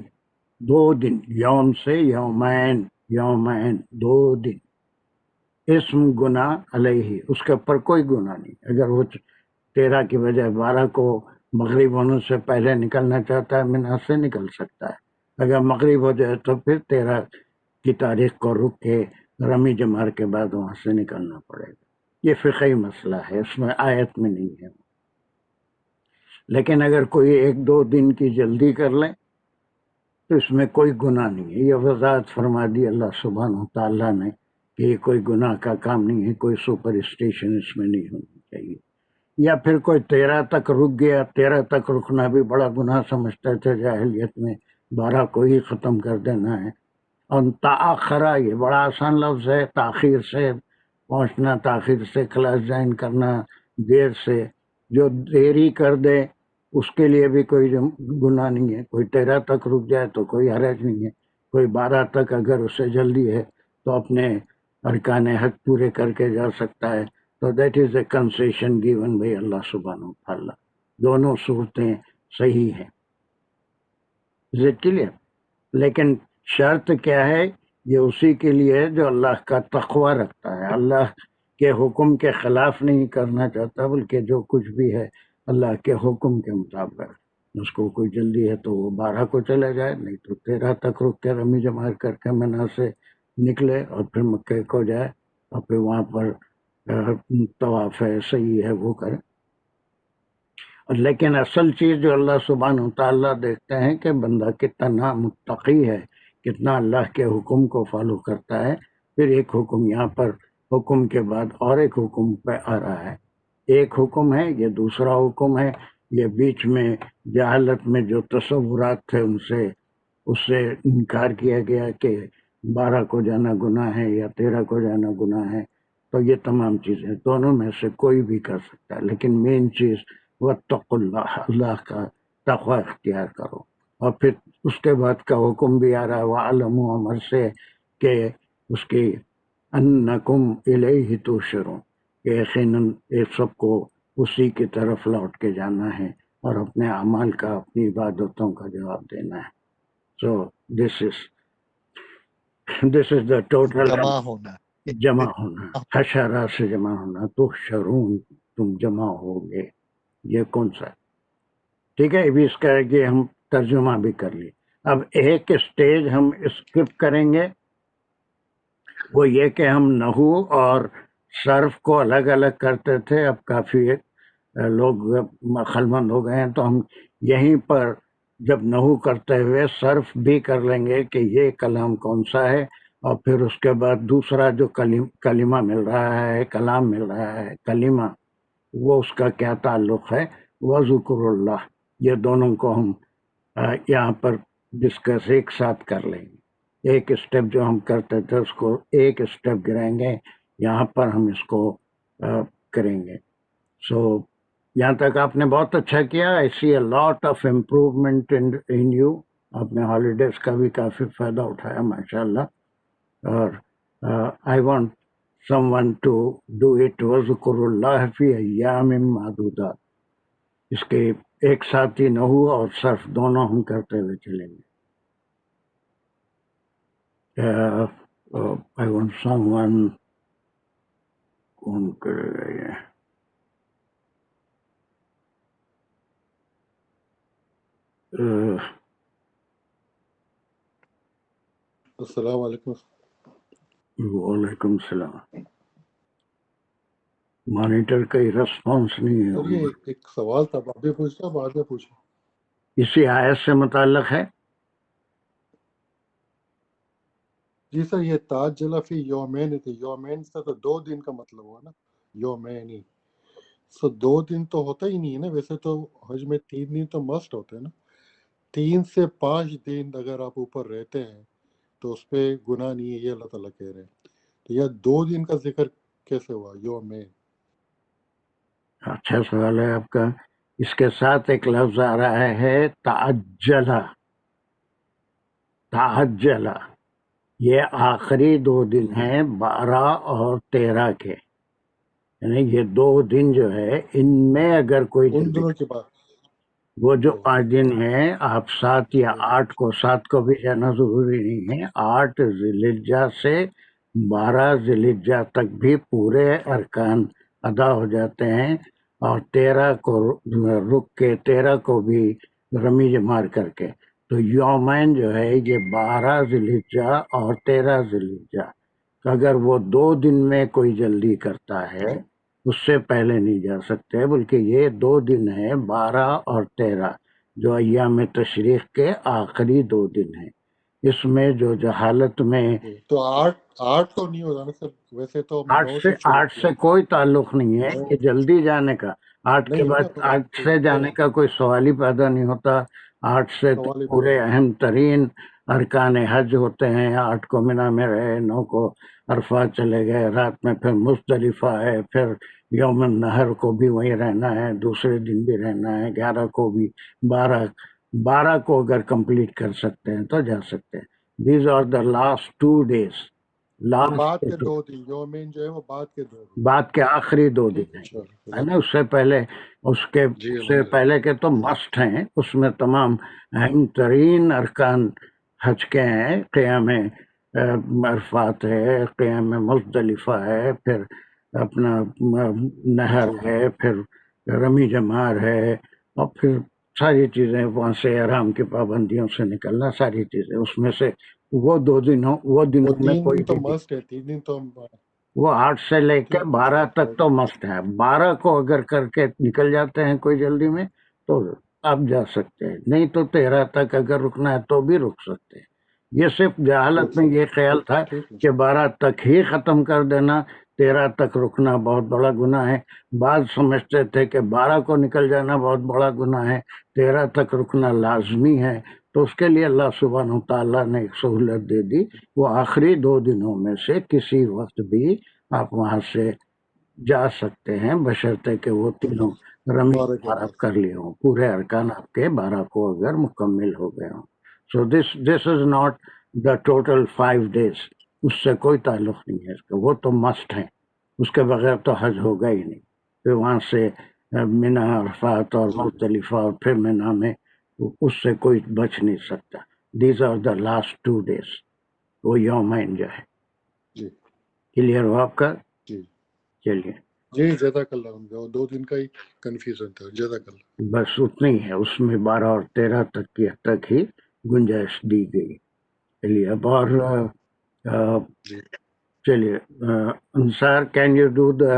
A: 2 دن، یوم سے یومین، یومین 2 دن، اسم گناہ علیہ، اس کے اوپر کوئی گناہ نہیں۔ اگر وہ 13 کی بجائے 12 کو مغرب ہونے سے پہلے نکلنا چاہتا ہے مینا سے نکل سکتا ہے، اگر مغرب ہو جائے تو پھر 13 کی تاریخ کو رک کے رمی جمار کے بعد وہاں سے نکلنا پڑے گا۔ یہ فقہی مسئلہ ہے، اس میں آیت میں نہیں ہے۔ لیکن اگر کوئی 1-2 دن کی جلدی کر لیں تو اس میں کوئی گناہ نہیں ہے۔ یہ وضاحت فرما دی اللہ سبحانہ تعالیٰ نے کہ یہ کوئی گناہ کا کام نہیں ہے، کوئی سپرسٹیشن اس میں نہیں ہونی چاہیے۔ یا پھر کوئی 13 تک رک گیا، 13 تک رکنا بھی بڑا گناہ سمجھتے تھے جاہلیت میں، 12 کو ہی ختم کر دینا ہے۔ اور تاخرہ، یہ بڑا آسان لفظ ہے، تاخیر سے پہنچنا، تاخیر سے کلاس جوائن کرنا، دیر سے، جو دیری کر دے اس کے لیے بھی کوئی گناہ نہیں ہے۔ کوئی 13 تک رک جائے تو کوئی حرج نہیں ہے، کوئی 12 تک اگر اسے جلدی ہے تو اپنے ارکان حج پورے کر کے جا سکتا ہے۔ تو that is a concession given by اللہ سبحانہ و تعالیٰ۔ دونوں صورتیں صحیح ہیں، از اٹ کلیئر؟ لیکن شرط کیا ہے؟ یہ اسی کے لیے ہے جو اللہ کا تقوی رکھتا ہے، اللہ کے حکم کے خلاف نہیں کرنا چاہتا، بلکہ جو کچھ بھی ہے اللہ کے حکم کے مطابق۔ اس کو کوئی جلدی ہے تو وہ 12 کو چلے جائے، نہیں تو 13 تک رک کے رمی جمار کر کے مینا سے نکلے اور پھر مکے کو جائے، اور پھر وہاں پر طواف ہے، صحیح ہے، وہ کرے۔ لیکن اصل چیز جو اللہ سبحانہ تعالیٰ دیکھتے ہیں کہ بندہ کتنا متقی ہے، کتنا اللہ کے حکم کو فالو کرتا ہے۔ پھر ایک حکم یہاں پر، حکم کے بعد اور ایک حکم پہ آ رہا ہے، ایک حکم ہے، یہ دوسرا حکم ہے۔ یہ بیچ میں جہالت میں جو تصورات تھے اس سے انکار کیا گیا کہ 12 کو جانا گناہ ہے یا 13 کو جانا گناہ ہے۔ تو یہ تمام چیزیں دونوں میں سے کوئی بھی کر سکتا ہے، لیکن مین چیز واتقوا اللہ، اللہ کا تقوی اختیار کرو۔ اور پھر اس کے بعد کا حکم بھی آ رہا ہے وَعَلَمُوا عمر سے، کہ اس کی انکم الیہ تحشرون، کہ یقیناً ایک سب کو اسی کی طرف لوٹ کے جانا ہے اور اپنے اعمال کا، اپنی عبادتوں کا جواب دینا ہے۔ سو دس از دا ٹوٹل
B: جمع ہونا،
A: جمع ہونا، حشرہ سے جمع ہونا، تحشرون، تم جمع ہوگے، یہ کون سا؟ ٹھیک ہے، ابھی اس کا کہ ہم ترجمہ بھی کر لی. اب ایک اسٹیج ہم اسکپ کریں گے، وہ یہ کہ ہم نحو اور صرف کو الگ الگ کرتے تھے. اب کافی لوگ عقلمند ہو گئے ہیں تو ہم یہیں پر جب نحو کرتے ہوئے صرف بھی کر لیں گے کہ یہ کلام کون سا ہے، اور پھر اس کے بعد دوسرا جو کلمہ مل رہا ہے، کلام مل رہا ہے، کلمہ، وہ اس کا کیا تعلق ہے. وذکر اللہ، یہ دونوں کو ہم یہاں پر ڈسکس ایک ساتھ کر لیں گے. ایک اسٹیپ جو ہم کرتے تھے اس کو ایک اسٹیپ گرائیں گے، یہاں پر ہم اس کو کریں گے. سو یہاں تک آپ نے بہت اچھا کیا. I see a lot of improvement in you. آپ نے ہالیڈیز کا بھی کافی فائدہ اٹھایا ماشاء اللہ. اور I want some one to do it. وذکر اللہ فی ایام معدودات. اس کے ایک ساتھ ہی نحو اور صرف دونوں ہم کرتے ہوئے چلیں گے. I want someone. کون کرے گا یہ؟
D: السلام علیکم.
A: وعلیکم السلام. مانیٹر کا ہی ریسپانس نہیں
D: سر یہ
A: ہے.
D: ایک سوال تھا، آپ بھی پوچھنا بعد میں پوچھیں.
A: اسی آیت سے متعلق ہے.
D: جی سر، یہ تاج جلا فی یومین تھے. یومین سے تو 2 دن کا مطلب ہوا نا، یومین ہی. سو 2 دن تو ہوتا ہی نہیں ہے نا. ویسے تو حج میں 3 دن تو مسٹ ہوتے ہیں نا. 3 سے 5 دن اگر آپ اوپر رہتے ہیں تو اس پہ گناہ نہیں ہے، یہ اللہ تعالیٰ کہہ رہے ہیں. تو یہ 2 دن کا ذکر کیسے ہوا یومین؟
A: اچھا سوال ہے آپ کا. اس کے ساتھ ایک لفظ آ رہا ہے تعجلا. تعجلا یہ آخری 2 دن ہیں 12 اور 13 کے. یعنی یہ 2 دن جو ہے ان میں اگر کوئی
D: ان
A: جلدی،
D: دنوں کی بات.
A: وہ جو 5 دن ہیں آپ 7 یا 8 کو، 7 کو بھی جانا ضروری نہیں ہے. 8 ذی الحجہ سے 12 ذی الحجہ تک بھی پورے ارکان ادا ہو جاتے ہیں، اور 13 کو رک کے 13 کو بھی رمی جمار کر کے. تو یومین جو ہے یہ 12 ذی الحجہ اور 13 ذی الحجہ. اگر وہ 2 دن میں کوئی جلدی کرتا ہے اس سے پہلے نہیں جا سکتے، بلکہ یہ 2 دن ہیں 12 اور 13 جو ایام تشریق کے آخری 2 دن ہیں. اس میں جو جہالت میں
D: تو 8 تو نہیں ہوگا نا سر. ویسے تو ہم 9 سے شروع
A: 8
D: کیا
A: سے کوئی تعلق نہیں ہے کہ جلدی جانے کا. 8 کے
D: نہیں
A: بعد
D: ہوگا.
A: 8 سے جانے کا کوئی سوال ہی پیدا نہیں ہوتا. 8 سے تو
D: سوال ہی
A: پورے
D: پیدا.
A: اہم ترین ارکان حج ہوتے ہیں. 8 کو مینا میں رہے، 9 کو عرفات چلے گئے، رات میں پھر مزدلفہ ہے، پھر یوم النحر کو بھی وہیں رہنا ہے، دوسرے دن بھی رہنا ہے، 11 کو بھی، 12 کو اگر کمپلیٹ کر سکتے ہیں تو جا سکتے ہیں. These are the last 2 days.
D: یہ بعد
A: لاسٹ
D: کے 2 دن یومین جو ہے وہ بعد کے 2 دن.
A: بعد کے آخری 2 دن
D: ٹھیک ہے،
A: ہیں،
D: چلو.
A: ہے نا. اس سے پہلے
D: جی
A: اس سے پہلے کے تو مسٹ ہیں. اس میں تمام اہم ترین ارکان حج کے ہیں. قیام عرفات ہے، قیام مزدلفہ ہے، پھر اپنا نہر ہے، پھر رمی جمار ہے، اور پھر ساری چیزیں وہاں سے احرام کی پابندیوں سے نکلنا، ساری چیزیں. اس میں سے وہ 2 دنوں، وہ
D: وہ
A: دنوں میں
D: 3
A: کوئی
D: دن تو
A: بھی،
D: مسٹ ہے. 3 دن تو ہم
A: وہ 8 سے لے کے 12 تک تو
D: Okay.
A: مست ہے. 12 کو اگر کر کے نکل جاتے ہیں کوئی جلدی میں تو آپ جا سکتے ہیں، نہیں تو 13 تک اگر رکنا ہے تو بھی رک سکتے ہیں. یہ صرف جہالت میں یہ خیال تھا
D: ٹھیک ہے.
A: کہ 12 تک ہی ختم کر دینا، 13 تک رکنا بہت بڑا گناہ ہے. بعض سمجھتے تھے کہ 12 کو نکل جانا بہت بڑا گناہ ہے، 13 تک رکنا لازمی ہے. تو اس کے لیے اللہ سبحانہ تعالیٰ نے ایک سہولت دے دی. وہ آخری 2 دنوں میں سے کسی وقت بھی آپ وہاں سے جا سکتے ہیں، بشرطے کہ وہ تینوں رمی
D: 12 کے
A: آپ
D: بعد.
A: کر لیے ہوں، پورے ارکان آپ کے 12 کو اگر مکمل ہو گئے ہوں. So this is not the total 5 days. اس سے کوئی تعلق نہیں ہے اس کا. وہ تو مسٹ ہیں، اس کے بغیر تو حج ہوگا ہی نہیں. پھر وہاں سے مینا، عرفات اور مزدلفہ اور پھر مینا میں، اس سے کوئی بچ نہیں سکتا. These are the last 2 days. وہ یومین جو ہے.
D: جی
A: کلیئر ہو آپ کا؟
D: جی.
A: چلیے
D: جی جزاک اللہ عمدہ، وہ 2 دن کا ہی کنفیوژن تھا، جزاک اللہ۔
A: بس اتنا ہی ہے، اس میں 12 اور 13 تک ہی گنجائش دی گئی۔ چلیے اب اور
D: جی
A: چلیے انصار، کین یو ڈو دا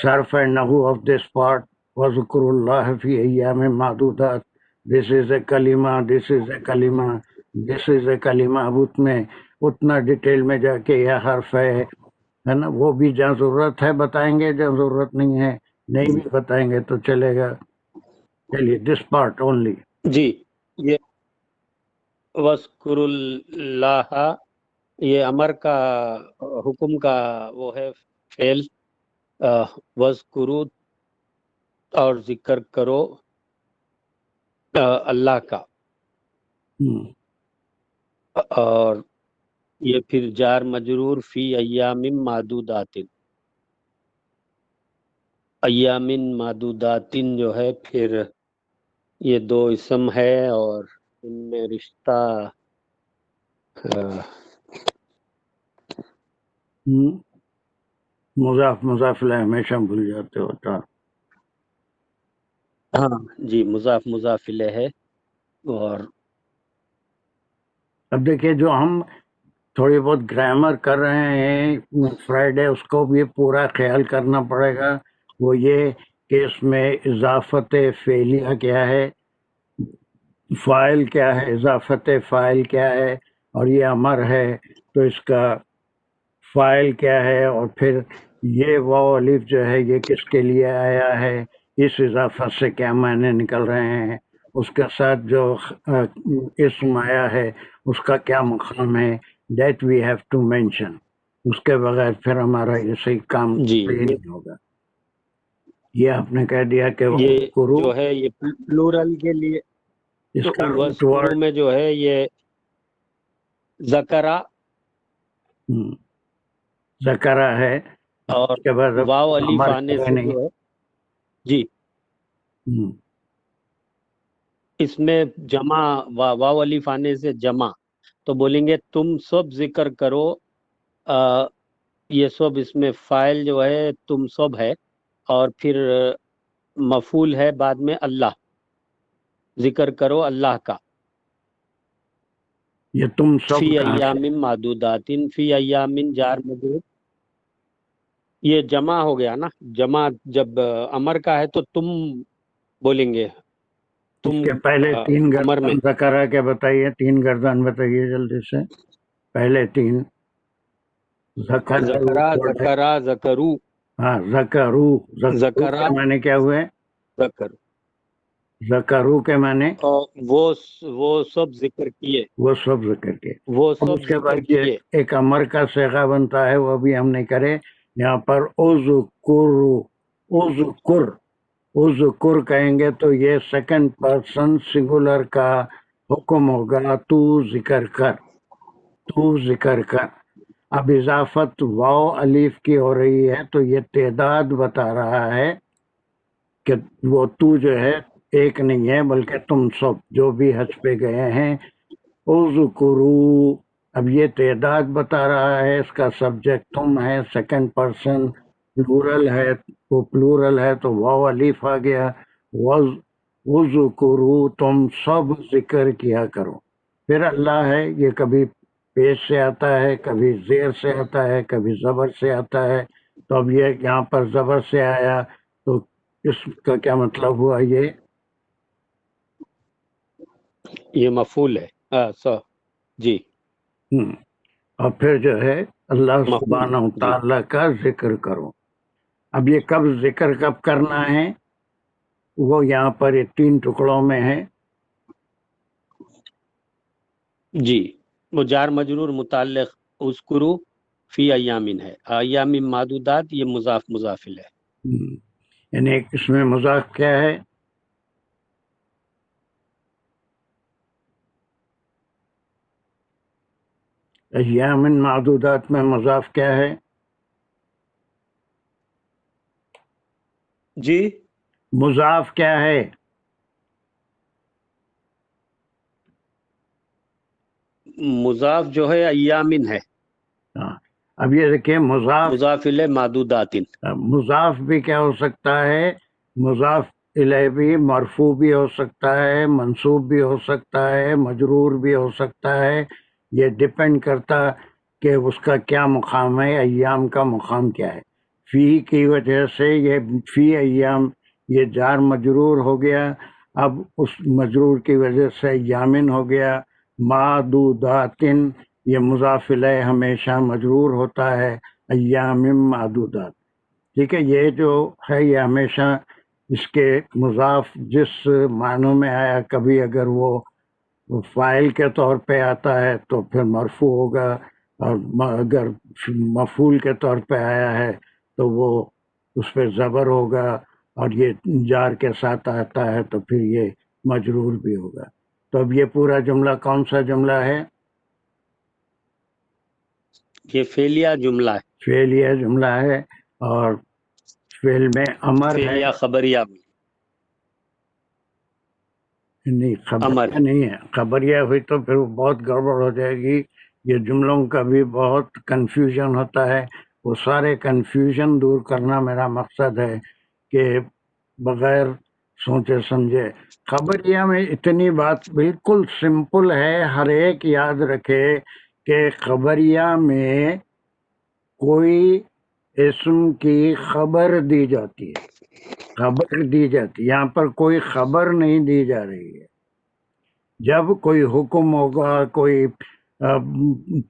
A: صرف اینڈ نحو آف دس پارٹ؟ وَاذْكُرُوا اللَّهَ فِي أَيَّامٍ مَّعْدُودَاتٍ. دس از اے کلمہ، دس از اے کلمہ، دس از اے کلمہ۔ اب اتنا ڈیٹیل میں جا کے یہ حرف ہے نا، وہ بھی جہاں ضرورت ہے بتائیں گے، جہاں ضرورت نہیں بھی بتائیں گے تو چلے گا۔ چلیے دس پارٹ اونلی۔
E: جی یہ وَاذْكُرُوا اللَّهَ، یہ امر کا حکم کا وہ ہے فعل، وَاذْكُرُوا اور ذکر کرو اللہ کا، اور یہ پھر جار مجرور فی ایام معدودات، ایام معدودات جو ہے پھر یہ 2 اسم ہے اور ان میں رشتہ
A: مضاف الیہ ہمیشہ بھول جاتے ہوتا۔
E: ہاں جی مضاف الیہ ہے۔ اور
A: اب دیکھیے جو ہم تھوڑی بہت گرامر کر رہے ہیں فرائیڈے، اس کو بھی پورا خیال کرنا پڑے گا۔ وہ یہ کہ اس میں اضافت فعلیہ کیا ہے، فاعل کیا ہے، اضافت فاعل کیا ہے، اور یہ امر ہے تو اس کا فاعل کیا ہے، اور پھر یہ واو الف جو ہے یہ کس کے لیے آیا ہے، اس اضافت سے کیا معنی نکل رہے ہیں، اس کے ساتھ جو اسم آیا ہے اس کا کیا مقام ہے، that we have to mention. اس کے بغیر پھر ہمارا یہ صحیح کام
E: جی
A: صحیح نہیں ہوگا۔ یہ آپ نے کہہ دیا کہ
E: یہ
A: کرو،
E: جو ہے یہ پلورل کے لیے
A: اس کا روٹ
E: وَاذْكُرُوا
A: ورڈ
E: میں جو ہے یہ ذکرہ
A: ذکرہ ہے،
E: اور
A: اس کے بعد
E: واو الف
A: امر
E: آنے
A: ہے
E: سے
A: نہیں۔
E: جو ہے جی اس میں جمع، واو الف آنے سے جمع، تو بولیں گے تم سب ذکر کرو، یہ سب اس میں فاعل جو ہے تم سب ہے، اور پھر مفعول ہے بعد میں اللہ، ذکر کرو اللہ کا،
A: یہ تم سب
E: فی
A: کہاں
E: ایام
A: سے؟
E: معدودات، فی ایام جار مجرور، یہ جمع ہو گیا نا، جمع جب امر کا ہے تو تم بولیں گے،
A: اس
E: تم
A: کے پہلے 3
E: امر میں
A: گردان ذکرہ کے بتائیے، 3 گردان بتائیے جلدی سے، پہلے 3
E: ذکرہ ذکرو،
A: ہاں ذکرو
E: ذکرہ
A: کے معنی کیا ہوئے؟
E: ذکر،
A: ذکرو کے معنی
E: اور وہ سب ذکر کیے،
A: وہ سب ذکر کے،
E: وہ
A: اور
E: سب
A: اس کے
E: ذکر
A: بعد یہ
E: کیے،
A: ایک امر کا صیغہ بنتا ہے، وہ بھی ہم نے کرے یہاں پر اذکر کہیں گے تو یہ سیکنڈ پرسن سنگولر کا حکم ہوگا، تو ذکر کر، تو ذکر کر۔ اب اضافت واو الف کی ہو رہی ہے تو یہ تعداد بتا رہا ہے کہ وہ تو جو ہے ایک نہیں ہے بلکہ تم سب جو بھی حج پہ گئے ہیں، اذکرو، اب یہ تعداد بتا رہا ہے، اس کا سبجیکٹ تم ہے، سیکنڈ پرسن پلورل ہے، وہ پلورل ہے تو واو الف آ گیا، اذکرو، تم سب ذکر کیا کرو۔ پھر اللہ ہے، یہ کبھی پیش سے آتا ہے، کبھی زیر سے آتا ہے، کبھی زبر سے آتا ہے، تو اب یہ یہاں پر زبر سے آیا تو اس کا کیا مطلب ہوا؟
E: یہ مفعول ہے، جی
A: اور پھر جو ہے اللہ
E: مفعول،
A: سبحانہ و
E: جی
A: تعالیٰ کا ذکر کرو۔ اب یہ ذکر کب کرنا ہے، وہ یہاں پر یہ 3 ٹکڑوں میں ہے۔
E: جی وہ جار مجرور متعلق اذکرو فی ایامن ہے، ایام معدودات یہ مضاف ہے۔
A: یعنی اس میں مضاف کیا ہے؟ ایام معدودات میں مضاف کیا ہے؟
E: جی
A: مضاف کیا ہے؟
E: مضاف جو ہے ایامن ہے۔
A: ہاں، اب یہ دیکھیں مضاف
E: مضاف الیہ معدودات.
A: مضاف بھی کیا ہو سکتا ہے، مضاف الیہ بھی مرفوع بھی ہو سکتا ہے، منصوب بھی ہو سکتا ہے، مجرور بھی ہو سکتا ہے. یہ ڈپینڈ کرتا کہ اس کا کیا مقام ہے، ایام کا مقام کیا ہے. فی کی وجہ سے یہ فی ایام یہ جار مجرور ہو گیا. اب اس مجرور کی وجہ سے ایامن ہو گیا. معدوداتن یہ مضاف الیہ ہمیشہ مجرور ہوتا ہے، ایام معدودات. ٹھیک ہے، یہ جو ہے یہ ہمیشہ اس کے مضاف جس معنوں میں آیا، کبھی اگر وہ فاعل کے طور پہ آتا ہے تو پھر مرفوع ہوگا، اور اگر مفعول کے طور پہ آیا ہے تو وہ اس پہ زبر ہوگا، اور یہ جار کے ساتھ آتا ہے تو پھر یہ مجرور بھی ہوگا. تو اب یہ پورا جملہ کون سا جملہ ہے؟
E: یہ فعلیہ جملہ ہے.
A: فعلیہ جملہ ہے، اور فعل میں امر ہے.
E: فعلیہ خبریہ میں
A: نہیں،
E: امر
A: خبریہ نہیں ہے. خبریہ ہوئی تو پھر وہ بہت گڑبڑ ہو جائے گی. یہ جملوں کا بھی بہت کنفیوژن ہوتا ہے. وہ سارے کنفیوژن دور کرنا میرا مقصد ہے کہ بغیر سوچے سمجھے. خبریہ میں اتنی بات بالکل سمپل ہے، ہر ایک یاد رکھے کہ خبریہ میں کوئی اسم کی خبر دی جاتی ہے، خبر دی جاتی. یہاں پر کوئی خبر نہیں دی جا رہی ہے. جب کوئی حکم ہوگا، کوئی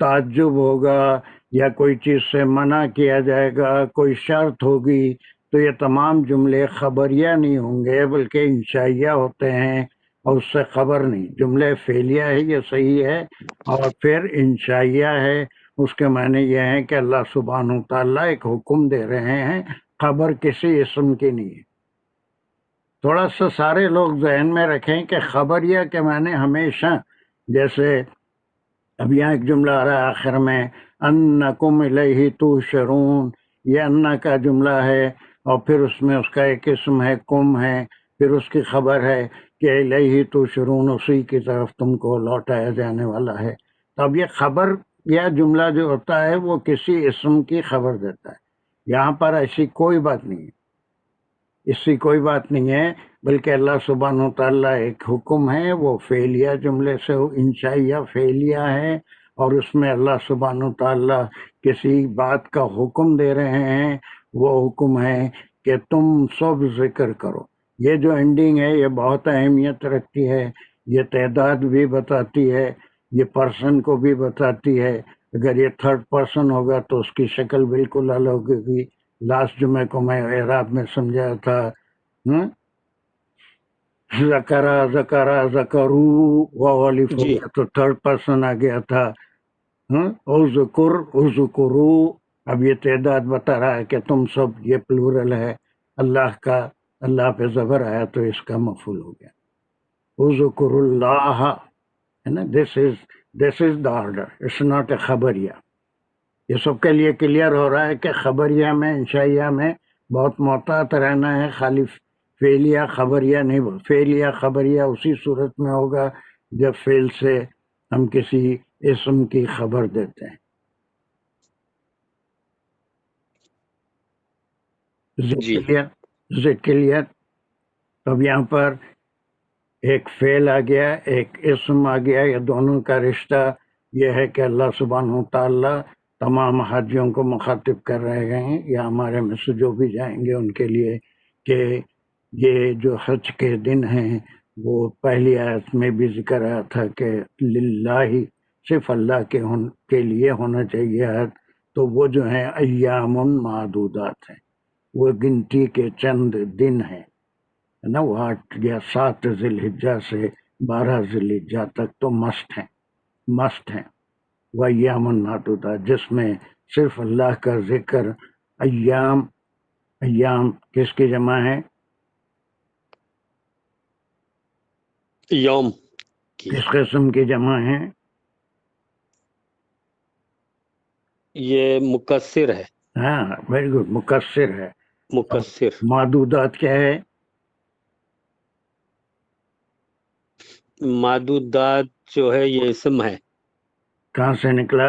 A: تعجب ہوگا، یا کوئی چیز سے منع کیا جائے گا، کوئی شرط ہوگی، تو یہ تمام جملے خبریہ نہیں ہوں گے بلکہ انشائیہ ہوتے ہیں، اور اس سے خبر نہیں. جملے فعلیہ ہے یہ صحیح ہے، اور پھر انشائیہ ہے. اس کے معنی یہ ہیں کہ اللہ سبحانہ تعالیٰ ایک حکم دے رہے ہیں، خبر کسی اسم کی نہیں ہے. تھوڑا سا سارے لوگ ذہن میں رکھیں کہ خبریہ کے معنی ہمیشہ، جیسے اب یہاں ایک جملہ آ رہا ہے آخر میں، انکم الیہ تحشرون، یہ انا کا جملہ ہے، اور پھر اس میں اس کا ایک اسم ہے، کم ہے، پھر اس کی خبر ہے کہ الیہ تحشرون، اسی کی طرف تم کو لوٹایا جانے والا ہے. تو اب یہ خبر یا جملہ جو ہوتا ہے وہ کسی اسم کی خبر دیتا ہے. یہاں پر ایسی کوئی بات نہیں ہے، اس سے کوئی بات نہیں ہے، بلکہ اللہ سبحانہ تعالیٰ ایک حکم ہے، وہ فعلیہ جملے سے انشائیہ فعلیہ ہے، اور اس میں اللہ سبحانہ تعالیٰ کسی بات کا حکم دے رہے ہیں. وہ حکم ہے کہ تم سب ذکر کرو. یہ جو اینڈنگ ہے یہ بہت اہمیت رکھتی ہے. یہ تعداد بھی بتاتی ہے، یہ پرسن کو بھی بتاتی ہے. اگر یہ تھرڈ پرسن ہوگا تو اس کی شکل بالکل الگ ہوگی. لاسٹ جمعے کو میں اعراب میں سمجھایا تھا، ذکرا ذکرو والف ہو
E: جی.
A: گیا تو تھرڈ پرسن آ گیا تھا. اذکرو، اب یہ تعداد بتا رہا ہے کہ تم سب، یہ پلورل ہے. اللہ کا، اللہ پہ زبر آیا تو اس کا مفعول ہو گیا. اذکر اللہ ہے نا. This is the order, it's not a خبریہ. یہ سب کے لیے کلیئر ہو رہا ہے کہ خبریہ میں، انشائیہ میں بہت محتاط رہنا ہے. خالی فعلیہ خبریہ نہیں، فعلیہ خبریہ اسی صورت میں ہوگا جب فعل سے ہم کسی اسم کی خبر دیتے ہیں.
E: جی.
A: کلیئر. اب یہاں پر ایک فعل آ گیا، ایک اسم آ گیا. یہ دونوں کا رشتہ یہ ہے کہ اللہ سبحانہ تعالیٰ تمام حاجیوں کو مخاطب کر رہے ہیں، یا ہمارے میں سے جو بھی جائیں گے ان کے لیے، کہ یہ جو حج کے دن ہیں وہ پہلی آیت میں بھی ذکر آیا تھا کہ للہ، صرف اللہ کے لیے ہونا چاہیے حج. تو وہ جو ہیں ایام معدودات ہیں، وہ گنتی کے چند دن ہیں نا. وہ 8 یا 7 ذی الحجہ سے 12 ذی الحجہ تک تو مسٹ ہیں. وہ ایام معدودات جس میں صرف اللہ کا ذکر. ایام کس کی جمع ہے؟
E: یوم کی.
A: کس قسم کی جمع ہے؟
E: یہ مکسر ہے.
A: ہاں، ویری گڈ، مکسر ہے.
E: مکسر.
A: معدودات کیا ہے؟
E: معدودات جو ہے یہ اسم ہے.
A: کہاں سے نکلا؟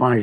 A: 5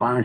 A: 5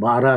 A: 12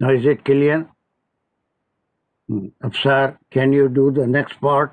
A: Now is it clear? Afsar, can you do the next part?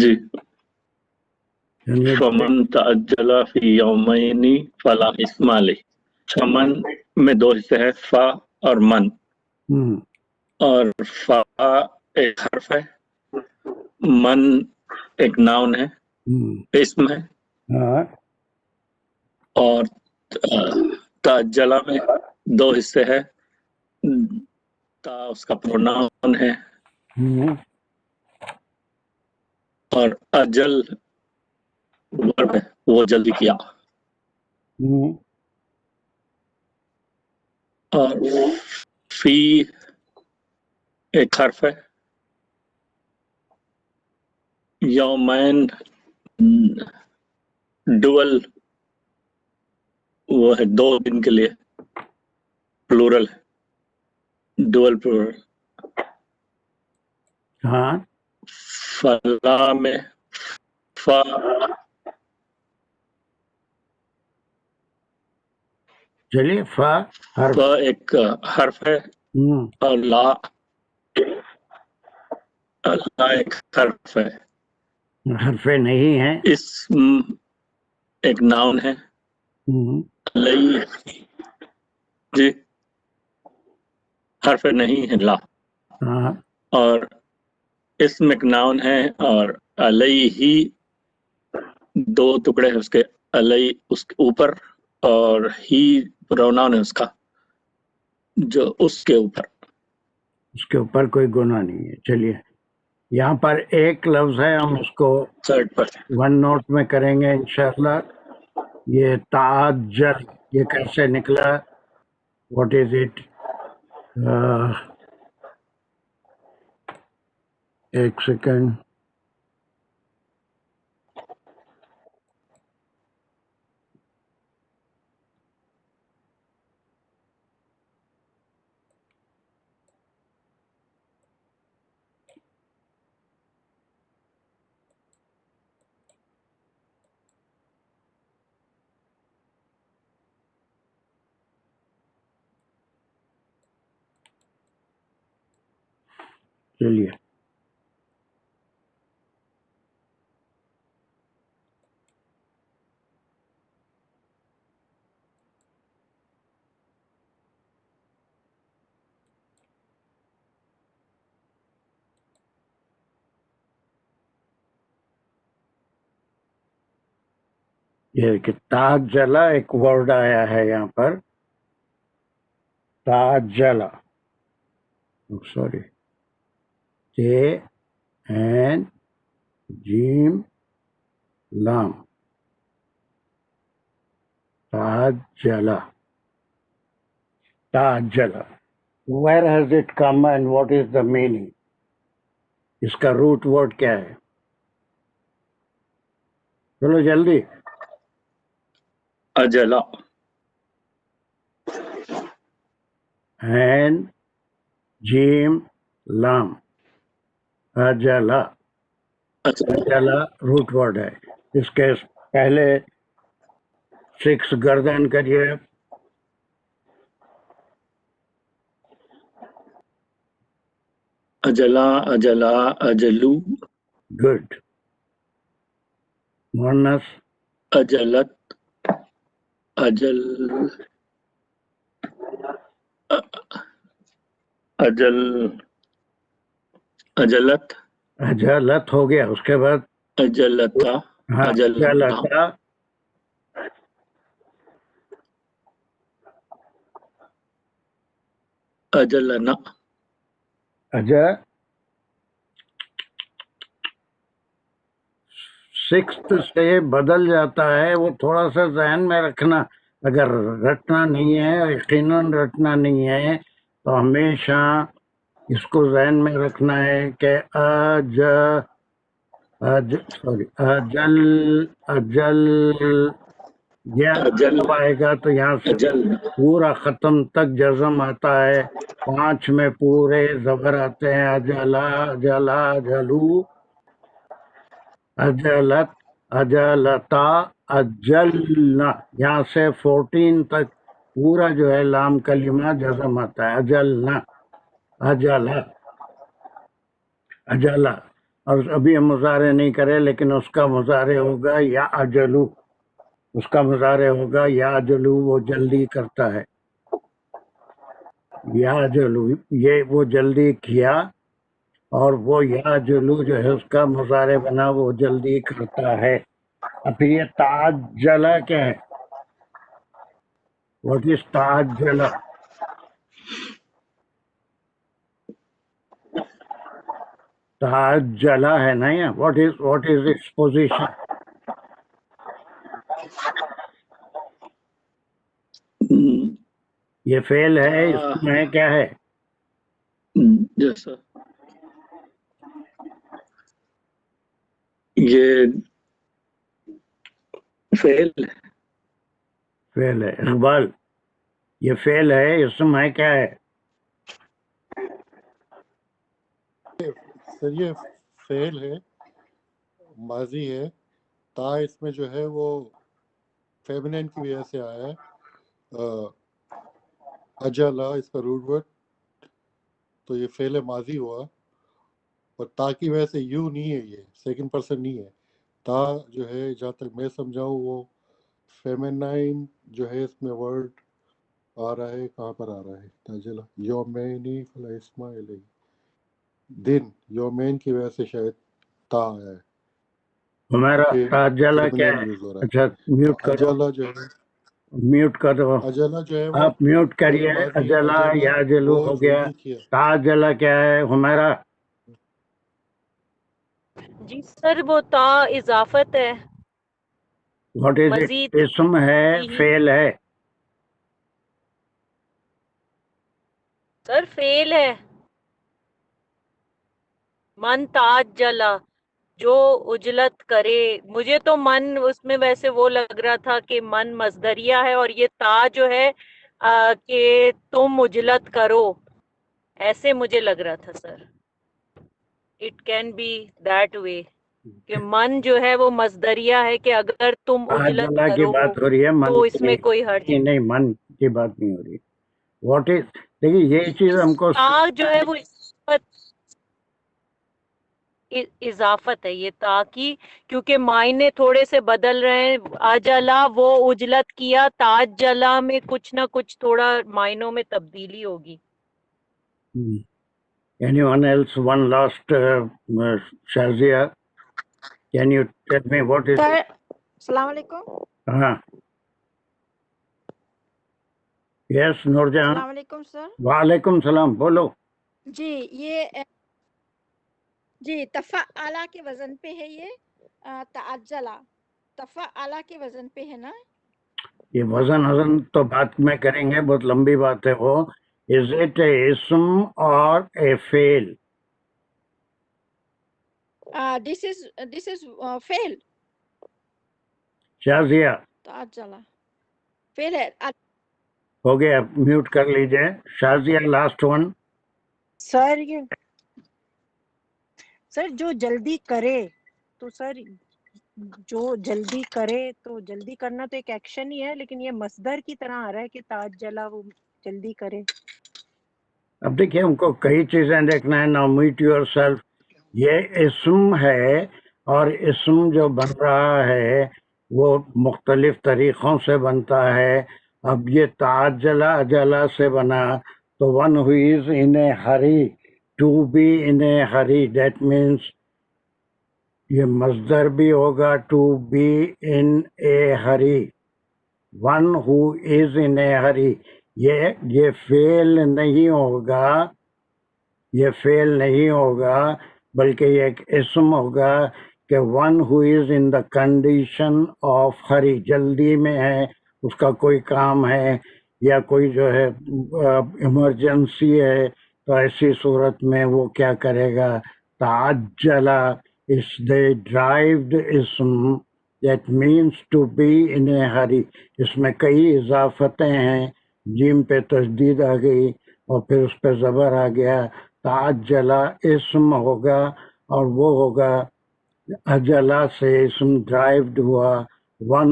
F: G
A: Can you
F: فمن تعجل فی یومین فلا اثم علیہ. فمن میں دو حصے ہیں، فا اور من.
A: hmm,
F: اور فا ایک حرف ہے، من ایک ناؤن ہے،
A: hmm,
F: اسم ہے. اور تعجلہ میں دو حصے ہیں، تا اس کا پروناؤن ہے
A: hmm,
F: اور اجل ورب ہے، وہ جلدی کیا.
A: hmm,
F: اور فی ایک حرف ہے، یومین ڈول وہ ہے دو دن کے لیے، پلورل ہے، ڈول پلورل.
A: ہاں
F: فلا میں فا
A: چلیے فا حرف
F: فا ایک حرف ہے
A: hmm,
F: اور لا ایک حرف ہے.
A: حرف نہیں ہے
F: اسم ایک ناؤن ہے،
A: hmm,
F: لئی جی حرف نہیں ہے لا.
A: ہاں
F: اور اسم ایک ناؤن ہے اور علیہ دو ٹکڑے ہیں اس کے، علیہ اس کے اوپر اور ہی پروناؤن ہے اس کا جو اس کے اوپر.
A: اس کے اوپر کوئی گناہ نہیں ہے. چلیے یہاں پر ایک لفظ ہے، ہم اس کو
F: تھرڈ پر
A: ون نوٹ میں کریں گے انشاءاللہ. یہ تعجل، یہ کیسے نکلا؟ What is it? ایک سیکنڈ. چلیے یہ کہ تعجلہ ایک ورڈ آیا ہے یہاں پر، تعجلہ، سوری، تے این جیم لام، تعجلہ. تعجلہ where has it come and what is the meaning؟ اس کا روٹ ورڈ کیا ہے؟ چلو جلدی.
F: اجلا
A: این جیم لام، اجلا. اجلا روٹ ورڈ ہے. اس کے پہلے 6 گردن کریے.
F: اجلا اجلا اجلو
A: گڈ. مونس
F: اجلت اجل اجل اجلت
A: اجلت ہو گیا. اس کے بعد
F: اجلتا
A: ہاں
F: اجلتا
A: اجلتا،
F: اجلنا
A: اجا 6 سے بدل جاتا ہے. وہ تھوڑا سا ذہن میں رکھنا. اگر رٹنا نہیں ہے، یقیناً رٹنا نہیں ہے، تو ہمیشہ اس کو ذہن میں رکھنا ہے کہ اجل اجل یہ
F: اجل
A: جب آئے گا تو یہاں سے
F: اجل
A: پورا ختم تک جزم آتا ہے. 5 میں پورے زبر آتے ہیں. اجلا اجلا اجلو اجلت اجلتا اجلنا. یہاں سے 14 تک پورا جو ہے لام کلمہ جزم آتا ہے. اجلنا اجلا اجلا. اور ابھی ہم مضارع نہیں کرے لیکن اس کا مضارع ہوگا یا اجلو، اس کا مضارع ہوگا یا اجلو، وہ جلدی کرتا ہے، یا اجلو یہ وہ جلدی کیا، اور وہ یا اجلو جو ہے اس کا مضارع بنا وہ جلدی کرتا ہے۔ اب پھر یہ تعجلہ کیا ہے؟ What is تعجلہ؟ تعجلہ ہے نا یہ، واٹ از اٹس پوزیشن؟ یہ فعل ہے، اس میں کیا ہے؟
F: جیسا یہ فعل
A: فعل ہے۔ اقبال یہ فعل ہے، اسم ہے، کیا ہے؟
D: سر یہ فعل ہے، ماضی ہے، تا اس میں جو ہے وہ فیمنین کی وجہ سے آیا ہے، اجلا اس کا روٹ ورڈ، تو یہ فعل ماضی ہوا، اور تا کی وجہ سے یو نہیں ہے، یہ سیکنڈ پرسن نہیں ہے، تا جو ہے جہاں تک میں سمجھاؤں وہ فیمنائن جو ہے اس میں ورڈ آ رہا ہے، کہاں پر آ رہا ہے؟ تاجلا یومینی فلا اسما علیہ، دن یومین کی وجہ سے شاید تا آیا ہے،
A: ہمارا
D: کیونکہ
A: تعجلہ کیا
D: فیمنین
A: ہے؟
D: یوز ہو رہا
A: اچھا میوٹ
D: ہے۔
A: کرو،
D: اجلا جو ہے،
A: میوٹ کرو،
D: اجلا جو ہے وہ
A: آپ میوٹ
D: فعل
A: کریے۔
D: ماضی ہے،
A: اجلا
D: اجلا
A: یا اجلو
D: وہ
A: ہو گیا،
D: جلدی کیا۔
A: تعجلہ کیا ہے ہمارا؟
G: جی سر وہ تا اضافت ہے،
A: واٹ از اٹ؟
G: مزید
A: اسم ہے،
G: کی ہی
A: فعل ہے؟
G: سر فیل ہے، من تعجلا جو اجلت کرے، مجھے تو من اس میں ویسے وہ لگ رہا تھا کہ من مصدریہ ہے، اور یہ تا جو ہے کہ تم اجلت کرو، ایسے مجھے لگ رہا تھا sir. It can be that way کہ من جو ہے وہ مصدریہ ہے کہ اگر تم اجلت
A: تعجلہ کی
G: کرو
A: بات ہو رہی ہے، من
G: تو
A: کی
G: اس میں کوئی حرج
A: نہیں، من کی بات نہیں ہو رہی۔ واٹ از، دیکھیے یہ چیز ہم کو
G: تا جو ہے وہ اضافت ہے، یہ تا کی، کیونکہ معنی تھوڑے سے بدل رہے ہیں۔ اجلا وہ اجلت کیا، تاجلا میں کچھ نہ کچھ تھوڑا معنوں میں تبدیلی ہوگی۔
A: anyone else, one last Shazia, can you tell me what is
H: sir
A: it?
H: السلام علیکم۔
A: ہاں یس نور جہاں،
H: السلام علیکم سر۔
A: وعلیکم السلام، بولو۔
H: جی یہ جی تفعلا کے وزن پہ ہے، یہ تعجلا تفعلا کے وزن پہ ہے نا؟
A: یہ وزن تو بات میں کریں گے، بہت لمبی بات ہے وہ۔ از اٹ اے اسم اور اے فعل؟
H: دس از فعل،
A: شازیہ
H: تعجلا فعل ہے۔
A: ہو گیا، میوٹ کر لیجئے۔ Shazia last one.
I: سر یہ سر جو جلدی کرے، تو سر جو جلدی کرے تو جلدی کرنا تو ایک ایکشن ہی ہے، لیکن یہ مصدر کی طرح آ رہا ہے کہ تعجلا وہ جلدی کرے۔
A: اب دیکھیے ہم کو کئی چیزیں دیکھنا ہے۔ نا میٹ یور سیلف، یہ اسم ہے، اور اسم جو بن رہا ہے وہ مختلف طریقوں سے بنتا ہے۔ اب یہ تعجلا اجلا سے بنا، تو one who is in a hurry, to be in a hurry, that means یہ مصدر بھی ہوگا، to be in a hurry, one who is in a hurry. یہ فعل نہیں ہوگا، یہ فعل نہیں ہوگا، بلکہ یہ ایک اسم ہوگا کہ one who is in the condition of hurry, جلدی میں ہے، اس کا کوئی کام ہے یا کوئی جو ہے ایمرجنسی ہے، تو ایسی صورت میں وہ کیا کرے گا؟ تعجلا is the derived اسم that means to be in a hurry۔ اس میں کئی اضافتیں ہیں، جیم پہ تشدید آ گئی اور پھر اس پہ زبر آ گیا۔ تعجلا اسم ہوگا، اور وہ ہوگا اجلا سے اسم ڈرائیوڈ ہوا، one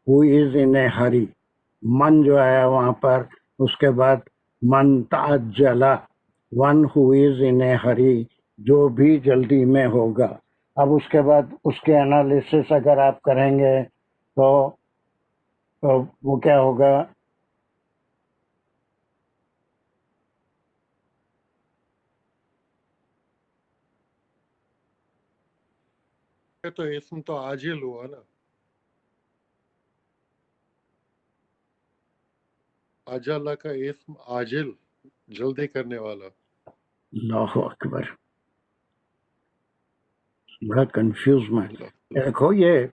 A: who is in a ہری، من جو آیا وہاں پر، اس کے بعد من تعجلا، one who is in a ہری جو بھی جلدی میں ہوگا. اب اس کے بعد اس کے انالیسس اگر آپ کریں گے تو وہ کیا ہوگا؟
D: تو اسم تو عاجل ہوا نا، عجلہ کا اسم عاجل، جلدی کرنے والا.
A: اللہ اکبر، بڑا کنفیوز میں. دیکھو یہ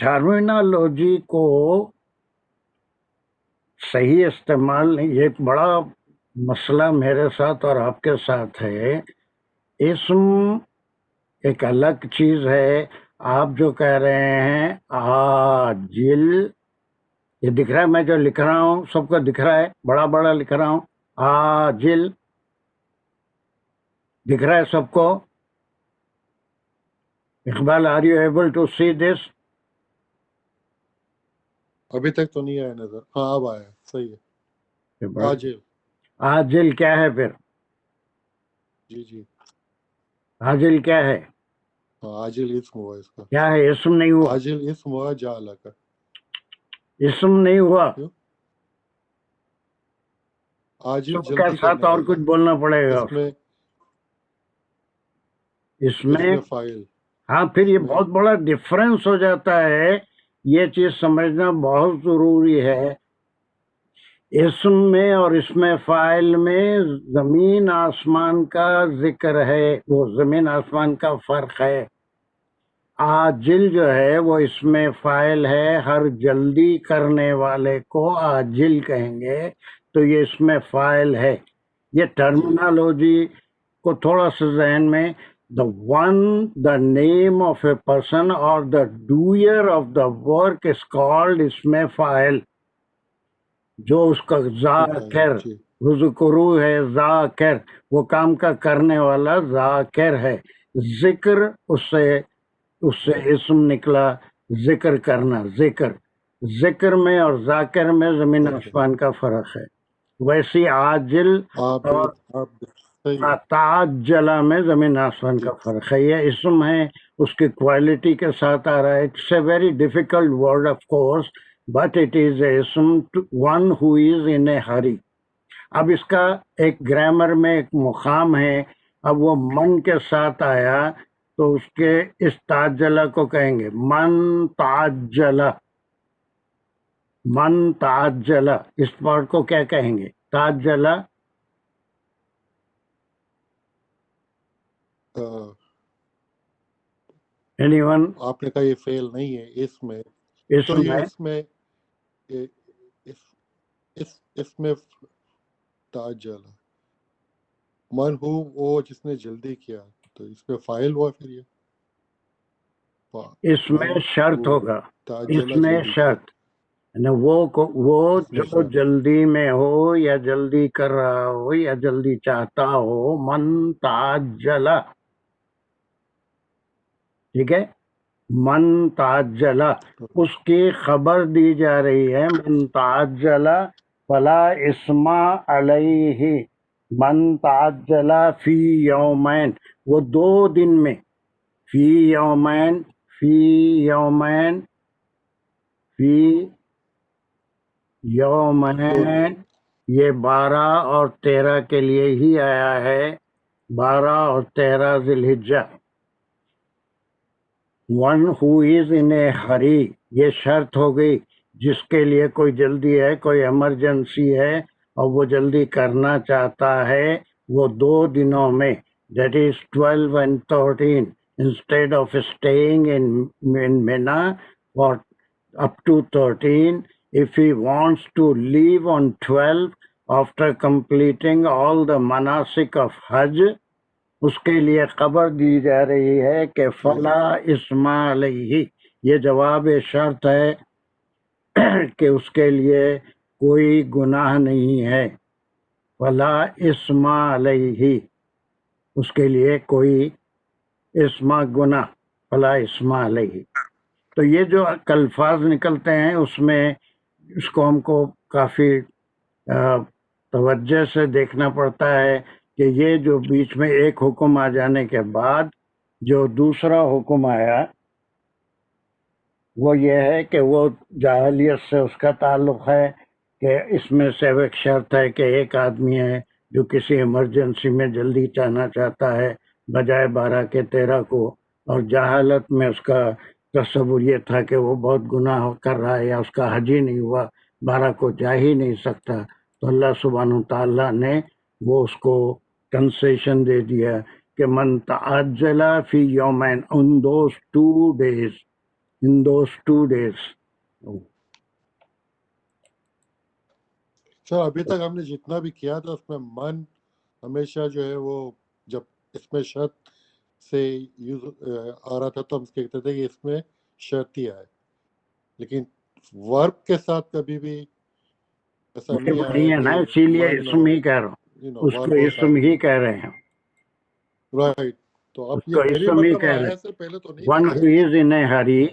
A: ٹرمینالوجی کو صحیح استعمال نہیں، یہ ایک بڑا مسئلہ میرے ساتھ اور آپ کے ساتھ ہے. اسم ایک الگ چیز ہے. آپ جو کہہ رہے ہیں عاجل، یہ دکھ رہا ہے میں جو لکھ رہا ہوں سب کو دکھ رہا ہے، بڑا بڑا لکھ رہا ہوں، عاجل دکھ رہا ہے سب کو؟ Iqbal are you able to see this?
D: ابھی تک تو نہیں آیا نظر. ہاں اب آیا، صحیح ہے. عاجل.
A: عاجل کیا ہے پھر؟
D: جی
A: عاجل کیا ہے؟
D: ہاں، عاجل اسم ہوا اس کا.
A: کیا ہے؟ اسم نہیں ہوا.
D: عاجل اسم ہوا جعلہ کا.
A: اسم نہیں ہوا.
D: کیوں؟ عاجل
A: سب کا
D: جلدی
A: ساتھ
D: کرنے
A: اور
D: والا.
A: کچھ بولنا پڑے گا
D: اس میں فاعل.
A: ہاں پھر یہ بہت بڑا ڈفرنس ہو جاتا ہے. یہ چیز سمجھنا بہت ضروری ہے. اسم میں اور اس میں فاعل میں زمین آسمان کا ذکر ہے، وہ زمین آسمان کا فرق ہے. عاجل جو ہے وہ اس میں فاعل ہے، ہر جلدی کرنے والے کو عاجل کہیں گے، تو یہ اس میں فاعل ہے. یہ ٹرمینالوجی کو تھوڑا سا ذہن میں، the name of a person or the doer of the work is called اس میں فاعل. جو اس کا ذاکر، ذکرو ہے ذاکر، وہ کام کا کرنے والا ذاکر ہے. ذکر اس سے اسم نکلا، ذکر کرنا. ذکر میں اور ذاکر میں زمین آسمان کا فرق ہے. ویسی عاجل اور تعجلہ میں زمین آسمان کا فرق ہے. یہ اسم ہے، اس کی کوالٹی کے ساتھ آ رہا ہے. It's a very difficult word of course, but it is a اسم one who is in a ہری. اب اس کا ایک گرامر میں ایک مقام ہے. اب وہ من کے ساتھ آیا تو اس کے اس تعجلہ کو کہیں گے من تعجلہ. من تعجلہ اس پارٹ کو کیا کہیں گے؟ تعجلہ. Any one?
D: آپ نے کہا یہ فعل نہیں ہے، اس میں تو یہ اس میں تعجلہ من ہو، وہ جس نے جلدی کیا، تو اس میں فاعل ہوا. پھر یہ
A: اس میں شرط ہوگا، اس میں شرط وہ جو جلدی میں ہو یا جلدی کر رہا ہو یا جلدی چاہتا ہو، من تعجلہ. ٹھیک ہے، من تعجلہ اس کی خبر دی جا رہی ہے. من تعجلہ فلا اسم علیہ. من تعجلہ فی یومین، وہ 2 دن میں. فی یومین، فی یومین، فی یومین، یہ 12 اور 13 کے لیے ہی آیا ہے. 12 اور 13 ذی الحجہ. One who is in a hurry, یہ شرط ہو گئی. جس کے لیے کوئی جلدی ہے، کوئی ایمرجنسی ہے اور وہ جلدی کرنا چاہتا ہے، وہ 2 دنوں میں، that is 12 and 13, instead of staying in Mina for up to 13, if he wants to leave on 12 after completing all the manasik of Hajj, اس کے لیے خبر دی جا رہی ہے کہ فلا اسم علیہ. یہ جواب شرط ہے کہ اس کے لیے کوئی گناہ نہیں ہے. فلا اسم علیہ، اس کے لیے کوئی اسم گناہ، فلا اسم علیہ. تو یہ جو الفاظ نکلتے ہیں اس میں اس کو ہم کو کافی توجہ سے دیکھنا پڑتا ہے کہ یہ جو بیچ میں ایک حکم آ جانے کے بعد جو دوسرا حکم آیا وہ یہ ہے کہ وہ جاہلیت سے اس کا تعلق ہے کہ اس میں سے ایک شرط ہے کہ ایک آدمی ہے جو کسی ایمرجنسی میں جلدی جانا چاہتا ہے بجائے 12 کے 13 کو، اور جہالت میں اس کا تصور یہ تھا کہ وہ بہت گناہ کر رہا ہے یا اس کا حج ہی نہیں ہوا، 12 کو جا ہی نہیں سکتا، تو اللہ سبحانہ تعالیٰ نے وہ اس کو کنسیشن دے دیا کہ من تعجل فی یومین in those 2 days in those 2 days.
D: Sir ابھی تک ہم نے جتنا بھی کیا تھا اس میں من ہمیشہ جو ہے وہ جب اس میں شرط سے یوز آ رہا تھا تو ہم کہتے تھے کہ اس میں شرط ہی آئے، لیکن ورب کے ساتھ کبھی بھی ایسا نہیں آیا
A: نہیں ہے نا،
D: کہ
A: اسی لیے
D: من
A: اسم ہی کہہ رہا ہوں، اس کو اسم ہی کہہ رہے ہیں،
D: رائٹ. تو اب
A: اس
D: یہ
A: کو
D: میری
A: اسم ہی
D: مرتبہ
A: کہہ رہے
D: آیا
A: ہیں.
D: سر، پہلے تو نہیں
A: ون
D: تھا.
A: ہو از ان اے ہری.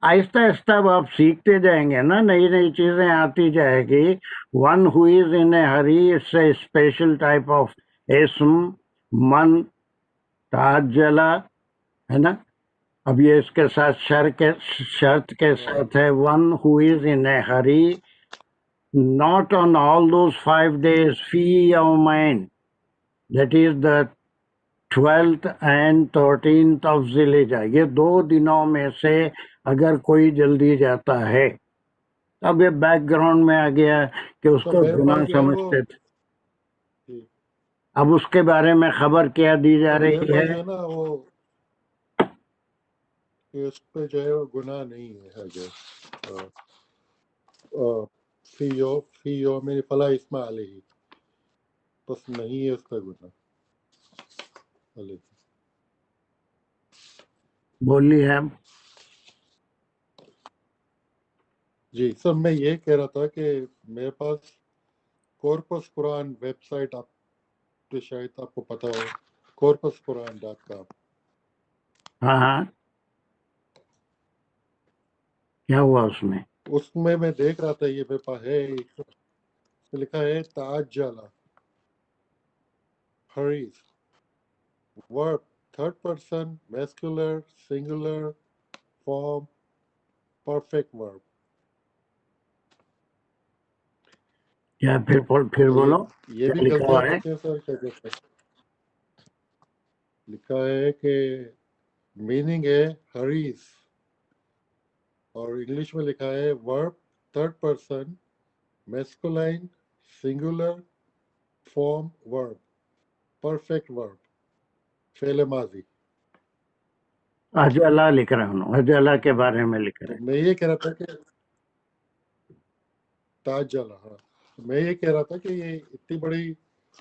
A: آہستہ آہستہ اب آپ سیکھتے جائیں گے نا، نئی نئی چیزیں آتی جائے گی. One who is in a hurry it's a special type of اسم. من تعجلا ہے نا، اب یہ اس کے ساتھ شرط کے ساتھ ہے one who is in a hurry not on all those 5 days فی یومین، that is the 12th and 13th of ذی-الحجہ، یہ 2 دنوں میں سے اگر کوئی جلدی جاتا ہے. اب یہ بیک گراؤنڈ میں آ گیا کہ اس کو
D: میرے
A: گناہ
D: پاس جو ہے وہ
A: سمجھتے تھے، اب اس کے بارے میں خبر کیا دی جا
D: میرے
A: رہی
D: پاس
A: ہے؟
D: جو ہے نا وہ کہ اس پہ جو ہے وہ گناہ نہیں ہے جو فی یوم فلا اسم علیہ، بس نہیں ہے اس کا گناہ علیہ.
A: بولی ہے.
D: جی سر، میں یہ کہہ رہا تھا کہ میرے پاس کورپس قرآن ویب سائٹ آپ تو شاید آپ کو پتا ہو، corpusquran.com.
A: ہاں ہاں، کیا ہوا اس میں؟
D: اس میں دیکھ رہا تھا، یہ میرے پاس ہے، اس میں لکھا ہے تعجل حریف verb third person masculine singular form perfect verb.
A: کیا پھر بولو
D: یہ
A: کیا
D: بھی
A: لکھا
D: غلطیاں
A: ہوا ہے؟
D: کرتے ہیں سر. کیا کہتے ہیں؟ لکھا ہے کہ میننگ ہے حریف، اور انگلش میں لکھا ہے ورب تھرڈ پرسن میسکولائن سنگولر فارم ورب پرفیکٹ ورب فعل ماضی.
A: اجلا لکھ رہا ہوں، اجلا کے بارے میں لکھ رہے
D: تو
A: ہیں.
D: میں یہ کہہ رہا تھا کہ تاجل، ہاں میں یہ کہہ رہا تھا کہ یہ اتنی بڑی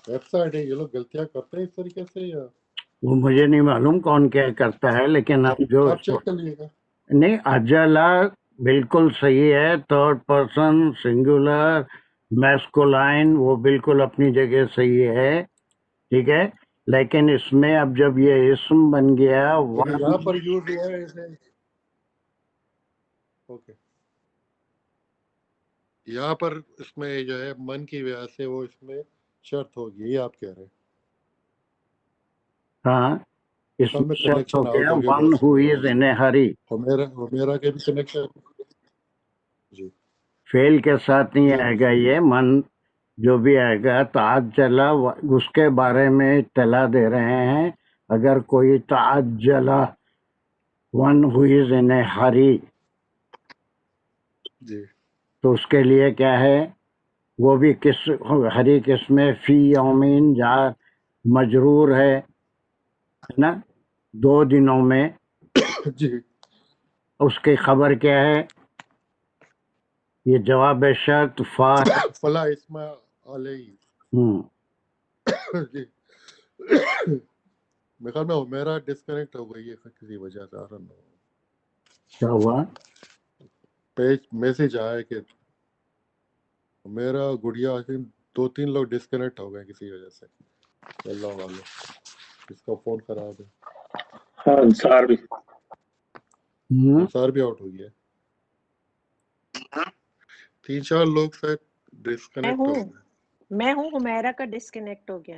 D: ویب سائٹ ہے، یہ لوگ غلطیاں کرتے ہیں اس طریقے سے یا
A: وہ مجھے نہیں معلوم کون کیا کرتا ہے، لیکن ہم جو
D: آپ چیک کر لیجیے گا.
A: نہیں، اجلا بالکل صحیح ہے، تھرڈ پرسن سنگولر میسکولائن وہ بالکل اپنی جگہ صحیح ہے، ٹھیک ہے، لیکن اس میں اب جب یہ اسم بن گیا
D: لیکن یہاں پر یوز ہوا ہے اسے، اوکے یہاں پر اس میں جو ہے من کی وجہ سے وہ اس میں شرط ہوگی، یہ آپ کہہ رہے ہیں.
A: ہاں اس
D: سب
A: میں
D: میں
A: شرط ہو
D: کنیکشن
A: گیا
D: آؤٹ ہو گیا
A: ون
D: بہت
A: ہو
D: سارے.
A: از ان اے ہری.
D: میرا کے بھی کنیکشن. جی
A: فیل کے ساتھ نہیں
D: جی
A: آئے گا، یہ من جو بھی آئے گا تعجلا اس کے بارے میں اطلاع دے رہے ہیں. اگر کوئی تعجلا one who is in a ہری
D: جی
A: تو اس کے لیے کیا ہے، وہ بھی کس ہری کس میں فی یومین جا مجرور ہے نا، 2 دنوں میں.
D: جی
A: اس کی خبر کیا ہے، یہ جواب شرط فا ہے.
D: فلا اسم علیہ. جی میرے خیال میں میرا ڈسکنیکٹ ہو گئی ہے کسی وجہ سے.
A: کیا ہوا؟
D: پیج میسج آیا کہ میرا گڑیا 2-3 لوگ ڈسکنیکٹ ہو گئے کسی وجہ سے. اللہ عالم اس کا فون خراب ہے.
F: ہاں انصار بھی
D: انصار بھی آؤٹ ہو گیا. 3-4 لوگ شاید ڈسکنیکٹ ہو گئے.
I: میں ہوں، حمیرہ کا ڈسکنیکٹ ہو گیا.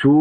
A: 2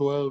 D: 12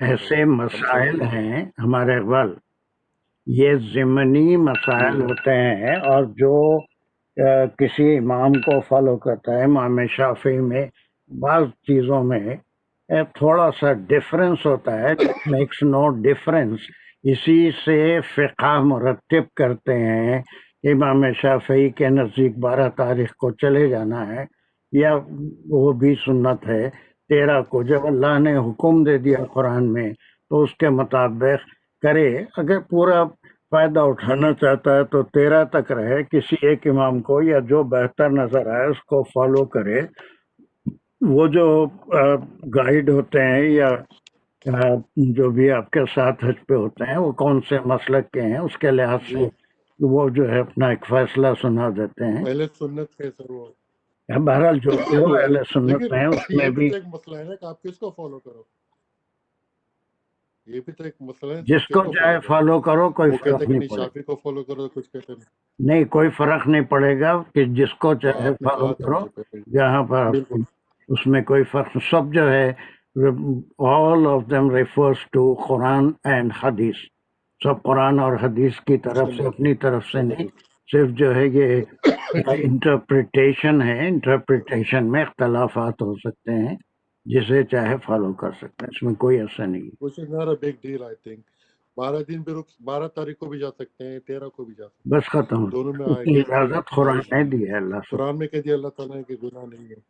A: ایسے
D: ہم
A: مسائل
D: سمجھتے
A: ہیں ہمارے اقبال، یہ ضمنی مسائل ہوتے ہیں، اور جو کسی امام کو فالو کرتا ہے، امام شافعی میں بعض چیزوں میں تھوڑا سا ڈفرینس ہوتا ہے، میکس نو ڈفرینس، اسی سے فقہ مرتب کرتے ہیں کہ امام شافعی کے نزدیک 12 تاریخ کو چلے جانا ہے، یا وہ بھی سنت ہے 13 کو، جب اللہ نے حکم دے دیا قرآن میں تو اس کے مطابق کرے، اگر پورا فائدہ اٹھانا چاہتا ہے تو 13 تک رہے، کسی ایک امام کو یا جو بہتر نظر آئے اس کو فالو کرے۔ وہ جو گائیڈ ہوتے ہیں یا جو بھی آپ کے ساتھ حج پہ ہوتے ہیں وہ کون سے مسلک کے ہیں اس کے لحاظ
D: جی
A: سے وہ جو ہے اپنا ایک فیصلہ سنا دیتے ہیں۔
D: اہل سنت ہے سر وہ،
A: بہرحال جو بھی ہو اہل سنت
D: لیکن
A: میں اس میں
D: یہ بھی
A: بھی
D: تو ایک مسئلہ ہے نا کہ آپ کس کو فالو کرو، یہ بھی تو ایک مسئلہ ہے،
A: جس
D: کس
A: کو
D: کو
A: چاہے
D: فالو کرو؟
A: فالو کرو، کوئی
D: وہ کہتے
A: فرق
D: ہیں کہ
A: نہیں
D: نہیں
A: پڑے،
D: شافی کو فالو کرو، کچھ کہتے ہیں
A: نہیں کوئی فرق نہیں پڑے گا کہ جس کو چاہے
D: آپ نے
A: فالو
D: کہا تھا
A: کرو،
D: مجھے پہلے،
A: جہاں پر
D: بالکل
A: اس میں کوئی فرق، سب جو ہے all of them refers to Quran and حدیث، سب قرآن اور حدیث کی طرف سے، اپنی طرف سے نہیں، صرف جو ہے یہ انٹرپریٹیشن ہے، انٹرپریٹیشن میں اختلافات ہو سکتے ہیں، جسے چاہے فالو کر سکتے ہیں، اس میں کوئی ایسا نہیں ہے،
D: which is not a big deal I think. 12 دن بھی 12 تاریخ کو بھی جا سکتے ہیں، 13 کو بھی جا سکتے
A: بس ختم،
D: ہیں، دونوں میں آئے
A: اتنی
D: گا،
A: اجازت
D: کوئی
A: قرآن
D: ایشو
A: نے
D: نہیں
A: دی
D: ہے۔
A: ہے اللہ سے،
D: قرآن میں کہہ دیا اللہ تعالیٰ نے کہ گناہ نہیں ہے۔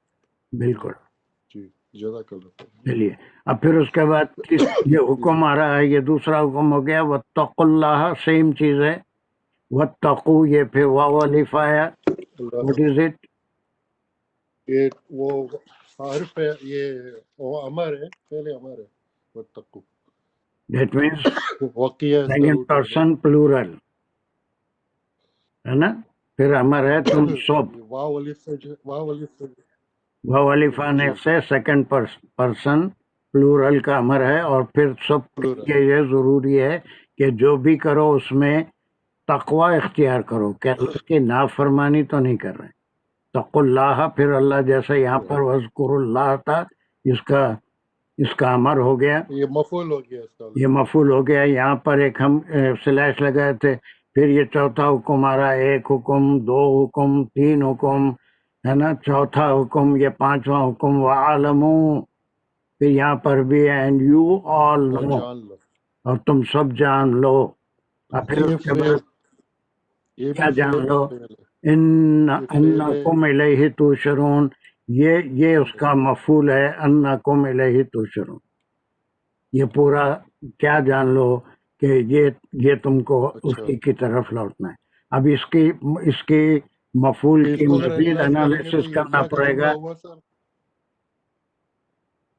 A: بالکل۔
D: جی جزاک اللہ خیر۔
A: چلیے اب پھر اس کے بعد یہ حکم آ رہا ہے، یہ دوسرا حکم ہو گیا، واتقوا اللہ، سیم چیز ہے، واتقوا یہ پھر واو الف آیا، واٹ از اٹ؟
D: یہ وہ حرف ہے، یہ وہ امر ہے، پہلے امر ہے، واتقوا،
A: دیٹ مینس
D: واقعہ اس کا
A: سیکنڈ
D: روٹ ہے
A: پرسن پلورل ہے نا، پھر امر ہے تم سب،
D: واو الف سے واو الف سے
A: واو الف آنے
D: جی
A: سے سیکنڈ پرسن پلورل کا امر ہے، اور پھر سب کے
D: پلورل،
A: لیے یہ ضروری ہے کہ جو بھی کرو اس میں تقوی اختیار کرو، کہ اللہ کی نافرمانی تو نہیں کر رہے، تقوا اللہ، پھر اللہ جیسے یہاں پر وذکر اللہ تھا، اس کا امر ہو گیا،
D: یہ مفعول ہو گیا اس کا،
A: یہ مفعول ہو گیا، یہاں پر ایک ہم سلیش لگائے تھے، پھر یہ چوتھا حکم آ رہا ہے، ایک حکم، دو حکم، تین حکم ہے نا، چوتھا حکم، یہ پانچواں حکم، وَعَلَمُوا، پھر یہاں پر بھی اینڈ یو آل
D: اور
A: نو،
D: جان لو،
A: اور تم سب جان لو، اور پھر
D: یہ
A: اس کے
D: فعل،
A: بعد
D: یہ
A: کیا
D: بھی
A: جان لو،
D: فعل ہے، یہ فعل ہے،
A: انکم الیہ تحشرون، یہ اس کا مفعول ہے، انکم الیہ تحشرون، یہ پورا کیا جان لو کہ یہ تم کو
D: اچھا،
A: اسی کی طرف لوٹنا ہے۔ اب اس کی مفعول
D: کہ اس
A: کی
D: کو اگر
A: مزید
D: اینالائز کریں گے تو
A: انالیسس
D: یہ
A: کرنا
D: انا کا
A: پڑے
D: جملہ
A: گا،
D: ہوا سر،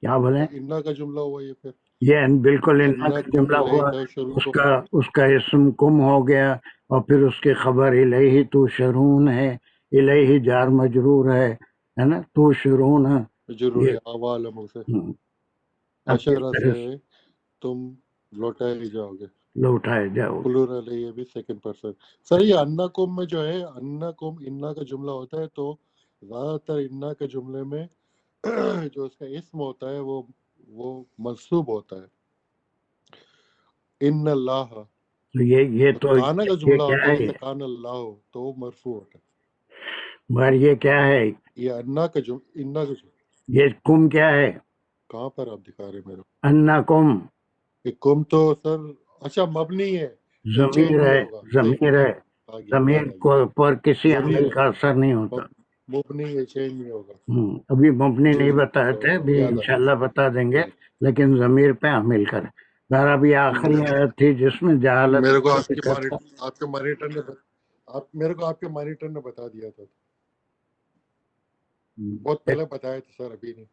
A: کیا بولیں،
D: انا کا جملہ ہوا یہ پھر،
A: یہ بالکل ان کا
D: انکم
A: جملہ
D: الیہ
A: ہوا،
D: تحشرون کو،
A: اس کا اسم کم ہو گیا، اور پھر اس کی خبر الیہ تحشرون ہے، الیہ جار مجرور ہے نا، تحشرون
D: ضروری
A: یہ
D: عوالم سے،
A: اب کس
D: حشرہ
A: طرح
D: سے تم لوٹائے جاؤ گے،
A: لوٹائے جاؤ گے،
D: پلورل ہے، یہ بھی سیکنڈ پرسن۔ سر یہ انکم میں جو ہے، انکم انا کا جملہ ہوتا ہے تو زیادہ تر انا کے جملے میں جو اس کا اسم ہوتا ہے وہ منصوب ہوتا ہے، ان اللہ،
A: تو یہ تو
D: کانا کا
A: یہ
D: جملہ
A: کیا
D: ہوتا ہے
A: ہے،
D: جیسے کان اللہ ہو تو وہ مرفوع ہوتا
A: مگر یہ کیا ہے،
D: ہے، یہ انا کا جملہ، انا کا جملہ
A: یہ کم کیا ہے،
D: کہاں پر آپ دکھا رہے ہیں میرے
A: انکم
D: کو؟ کم تو سر اچھا مبنی ہے، یہ چینج
A: ضمیر
D: نہیں
A: ہے،
D: ہوگا، صحیح،
A: ضمیر ہے،
D: آ گیا،
A: ضمیر
D: یاد آ گیا،
A: پر کسی
D: ضمیر
A: عمل
D: ہے،
A: کا اثر نہیں ہوتا،
D: مبنی ہے، چینج نہیں ہوگا،
A: ابھی مبنی
D: جی
A: نہیں
D: جی
A: بتائے تھے، ابھی
D: یاد آ گیا،
A: انشاءاللہ بتا دیں گے،
D: جی
A: لیکن ضمیر پہ عمل کریں۔ بہر ابھی آخری آیت تھی جس میں جہالت
D: میرے کو
A: کا
D: آپ
A: ذکر تھا،
D: کے مانیٹر نے میرے کو آپ کے مانیٹر نے بتا دیا تھا، بہت پہلے بتایا تھا سر، ابھی نہیں،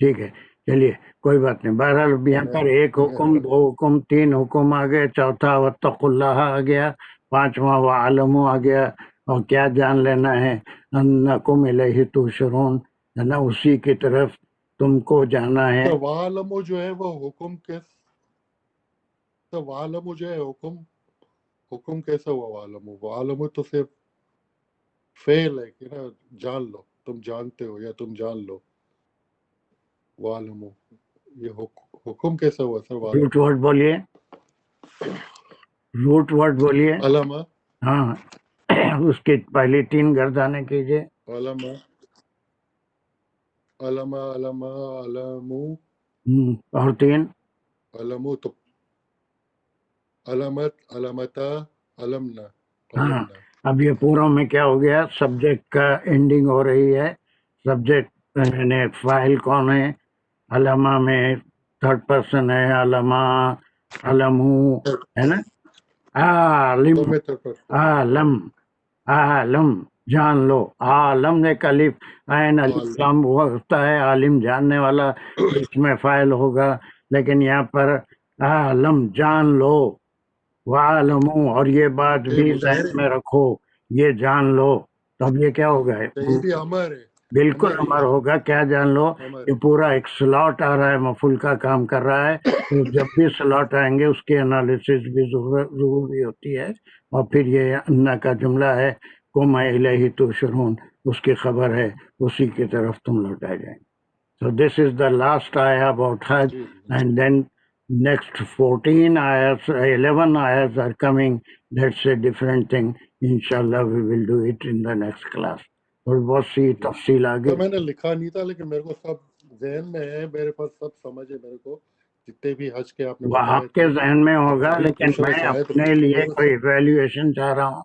A: ٹھیک ہے، چلیے کوئی بات نہیں، بہرحال اب یہاں پر ایک حکم، دو حکم، تین حکم آ گئے، چوتھا واتقوا اللہ آ گیا، پانچواں وعلموا آ گیا، اور کیا جان لینا ہے، انکم الیہ تحشرون، ہے نا، اسی کی طرف تم کو جانا ہے،
D: تو وعلم جو ہے وہ حکم تو وعلم جو ہے حکم کیسے ہوا؟ وعلم تو صرف فعل ہے کہ نا، جان لو، تم جانتے ہو یا تم جان لو، وعلم یہ حکم کیسا ہوا سر وہاں؟
A: روٹ ورڈ بولیے، روٹ ورڈ بولیے.
D: علامہ
A: ہاں اس کی پہلی 3 گردانیں کیجیے.
D: علامہ علامہ علامہ علامو
A: اور 3
D: علامو تو علامت علامتا علمنا
A: ہاں.
D: علمنا.
A: اب یہ پوروں میں کیا ہو گیا، سبجیکٹ کا اینڈنگ ہو رہی ہے. سبجیکٹ یعنی فاعل کون ہے؟ علامہ میں 3rd پرسن ہے، علامہ علمو ہے نا. عالم
D: تو میں تھرڈ پرسن
A: عالم عالم جان لو. عالم ایک الف عین الف لام ہوتا ہے، عالم جاننے والا، اس میں فاعل ہوگا. لیکن یہاں پر عالم جان لو، وعالمو، اور یہ بات بھی ذہن میں رکھو، یہ جان لو. تو اب یہ کیا ہوگا؟
D: یہ بھی امر ہے.
A: بالکل امر ہوگا. کیا جان لو؟
D: امر
A: یہ پورا ایک سلاٹ آ رہا ہے، مفعول کا کام کر رہا ہے. تو جب بھی سلاٹ آئیں گے اس کی انالیسس بھی ضروری ہوتی ہے. اور پھر یہ انا کا جملہ ہے، قم الیہ تحشرون، اس کی خبر ہے، اسی کی طرف تم لوٹائے جائیں گے. So this is the last ayah about Hajj, and then next 14 ayahs, 11 ayahs are coming. That's a different thing. Inshallah we will do it in the next class. اور بہت سی تفصیل آگے.
D: تو میں نے لکھا نہیں تھا لیکن میرے کو سب ذہن میں ہے، میرے پاس سب سمجھ ہے میرے کو، جتنے بھی حج کے آپ نے
A: وہ آپ کے ذہن میں ہوگا، لیکن میں اپنے لیے کوئی ایویلیویشن چاہ رہا ہوں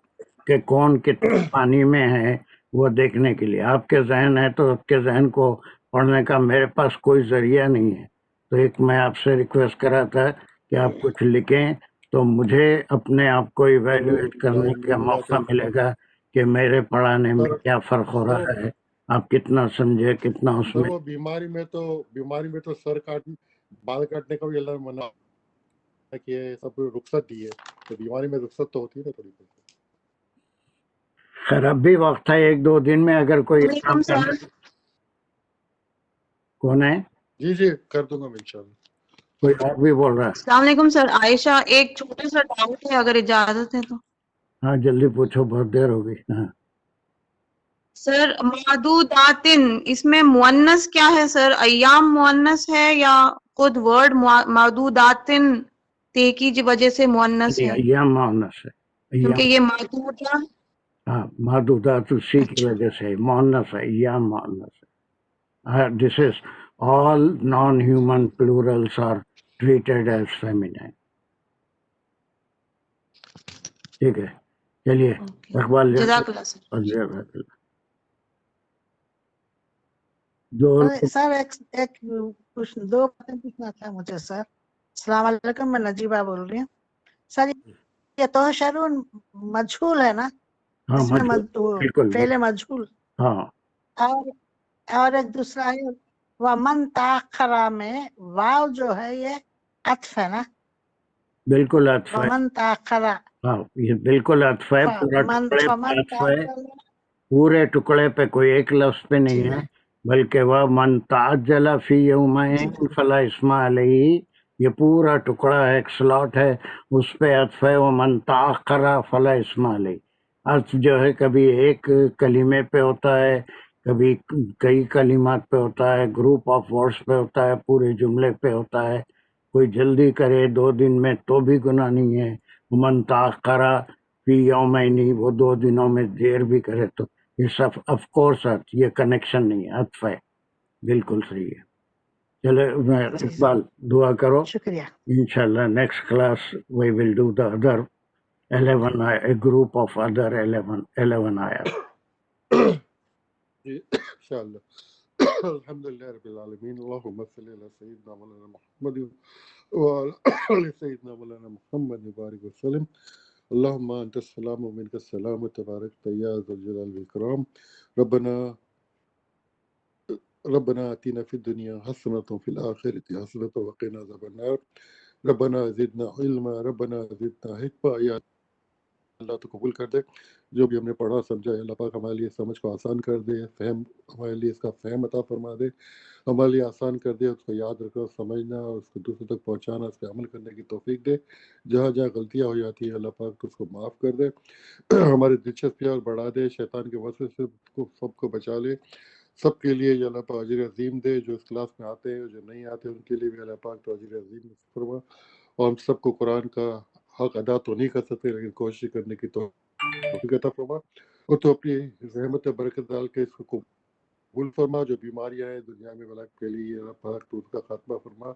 A: کہ کون کتنے پانی میں ہے وہ دیکھنے کے لیے. آپ کے ذہن ہے تو آپ کے ذہن کو پڑھنے کا میرے پاس کوئی ذریعہ نہیں ہے. تو ایک میں آپ سے ریکویسٹ کرا تھا کہ آپ کچھ لکھیں تو مجھے اپنے آپ کو ایویلیویٹ کرنے کا موقع ملے گا کہ میرے پڑھانے میں کیا فرق ہو رہا ہے، آپ کتنا سمجھے، کتنا اس
D: سر
A: میں.
D: وہ بیماری میں تو سر بال کاٹنے کا بھی اللہ نے منع کیا ہے، سب کو رخصت دی ہے. تو بیماری میں رخصت تو ہوتی ہے نا تھوڑی بہت.
A: خیر اب بھی وقت ہے، 1-2 دن میں اگر کوئی کام کرنا. کون ہے؟
D: جی جی کر دوں گا میں انشاءاللہ.
A: کوئی اور بھی بول رہا ہے؟
J: السلام علیکم سر. عائشہ ایک چھوٹا سا ڈاؤٹ ہے اگر اجازت ہے تو.
A: ہاں جلدی پوچھو، بہت دیر ہو گئی. ہاں
J: سر معدوداتن، اس میں مؤنث کیا ہے سر؟ ایام مؤنث ہے یا خود ورڈ معدوداتن تے کی وجہ سے مؤنث ہے؟
A: ایام مؤنث ہے.
J: کیونکہ یہ معدودہ.
A: ہاں معدودات اسی کی وجہ سے مؤنث ہے، ایام مؤنث ہے. This is all non-human plurals are treated as feminine. ٹھیک ہے چلیے. اقبال
J: جزاک اللہ سر.
K: سر ایک 2 باتیں پوچھنا تھا مجھے سر. السلام علیکم، میں نجیبہ بول رہی ہوں سر. یہ تحشرون مجھول ہے نا؟
A: ہاں
K: اس میں
A: بالکل
K: فعل مجھول.
A: ہاں.
K: اور ایک دوسرا ہے ومن تاخر میں واو جو ہے یہ عطف ہے نا؟
A: بالکل عطف ہے.
K: ومن تاخر.
A: ہاں یہ بالکل عطف ہے، پورا ٹکڑے پہ عطف ہے، پورے ٹکڑے پہ، کوئی ایک لفظ پہ نہیں ہے. بلکہ وہ من تعجل فی یومین فلا اسم علیہ، یہ پورا ٹکڑا ایک سلاٹ ہے، اس پہ عطف ہے. وہ من تاخر فلا اسم علیہ. عطف جو ہے کبھی ایک کلمے پہ ہوتا ہے، کبھی کئی کلمات پہ ہوتا ہے، گروپ آف ورڈز پہ ہوتا ہے، پورے جملے پہ ہوتا ہے. کوئی جلدی کرے 2 دن میں تو بھی گناہ نہیں ہے. من تاخر فی یومین، وہ 2 دنوں میں دیر بھی کرے تو یہ سب آف کورس یہ کنیکشن نہیں ہے، عطف ہے. بالکل صحیح ہے. چلے اقبال دعا کرو.
K: شکریہ.
A: انشاءاللہ next class we will do the other 11 a group of other 11 ayat.
D: انشاءاللہ. الحمدللہ رب العالمین. اللہم صلی علی سیدنا مولانا محمد وعلی سیدنا مولانا محمد بارک وسلم. اللہم انت السلام و منک السلام و تبارک یا ذو الجلال والاکرام. ربنا آتنا فی الدنیا حسنۃ وفی الآخرۃ حسنۃ وقنا عذاب النار. ربنا زدنا علما، ربنا زدنا حکمہ. یا اللہ تو قبول کر دے جو بھی ہم نے پڑھا سمجھا. اللہ پاک ہمارے لیے سمجھ کو آسان کر دے، فہم ہمارے لیے اس کا فہم عطا فرما دے، ہمارے لیے آسان کر دے، اس کو یاد رکھنا، سمجھنا اور اس کو دوسروں تک پہنچانا، اس پہ عمل کرنے کی توفیق دے. جہاں جہاں غلطیاں ہو جاتی ہیں اللہ پاک تو اس کو معاف کر دے، ہماری دلچسپیاں اور بڑھا دے، شیطان کے وسوسے سے سب کو بچا لے. سب کے لیے یا اللہ پاک اجر عظیم دے، جو اس کلاس میں آتے ہیں اور جو نہیں آتے ان کے لیے بھی اللہ پاک تو اجر عظیم فرما. اور ہم سب کو قرآن کا حق ادا تو نہیں کر سکتے لیکن کوشش کرنے کی توفیق عطا فرما، اور تو اپنی رحمت برکت ڈال کے اس کو قبول فرما. جو بیماریاں ہیں دنیا میں بلا کے لیے اللہ پاک تو اس کا خاتمہ فرما.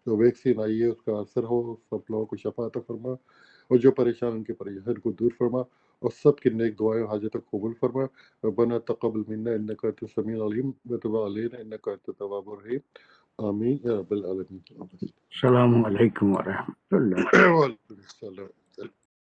D: جو ویکسین آئی ہے اس کا اثر ہو، سب لوگوں کو شفا عطا فرما، اور جو پریشان ان کے پریشان کو دور فرما، اور سب کی نیک دعائیں حاجت قبول فرما. ربنا تقبل منا انك انت السميع العليم وتب علينا انك انت التواب الرحيم. آمین یا رب العالمین.
A: السلام علیکم ورحمۃ اللہ.
D: وعلیکم السلام.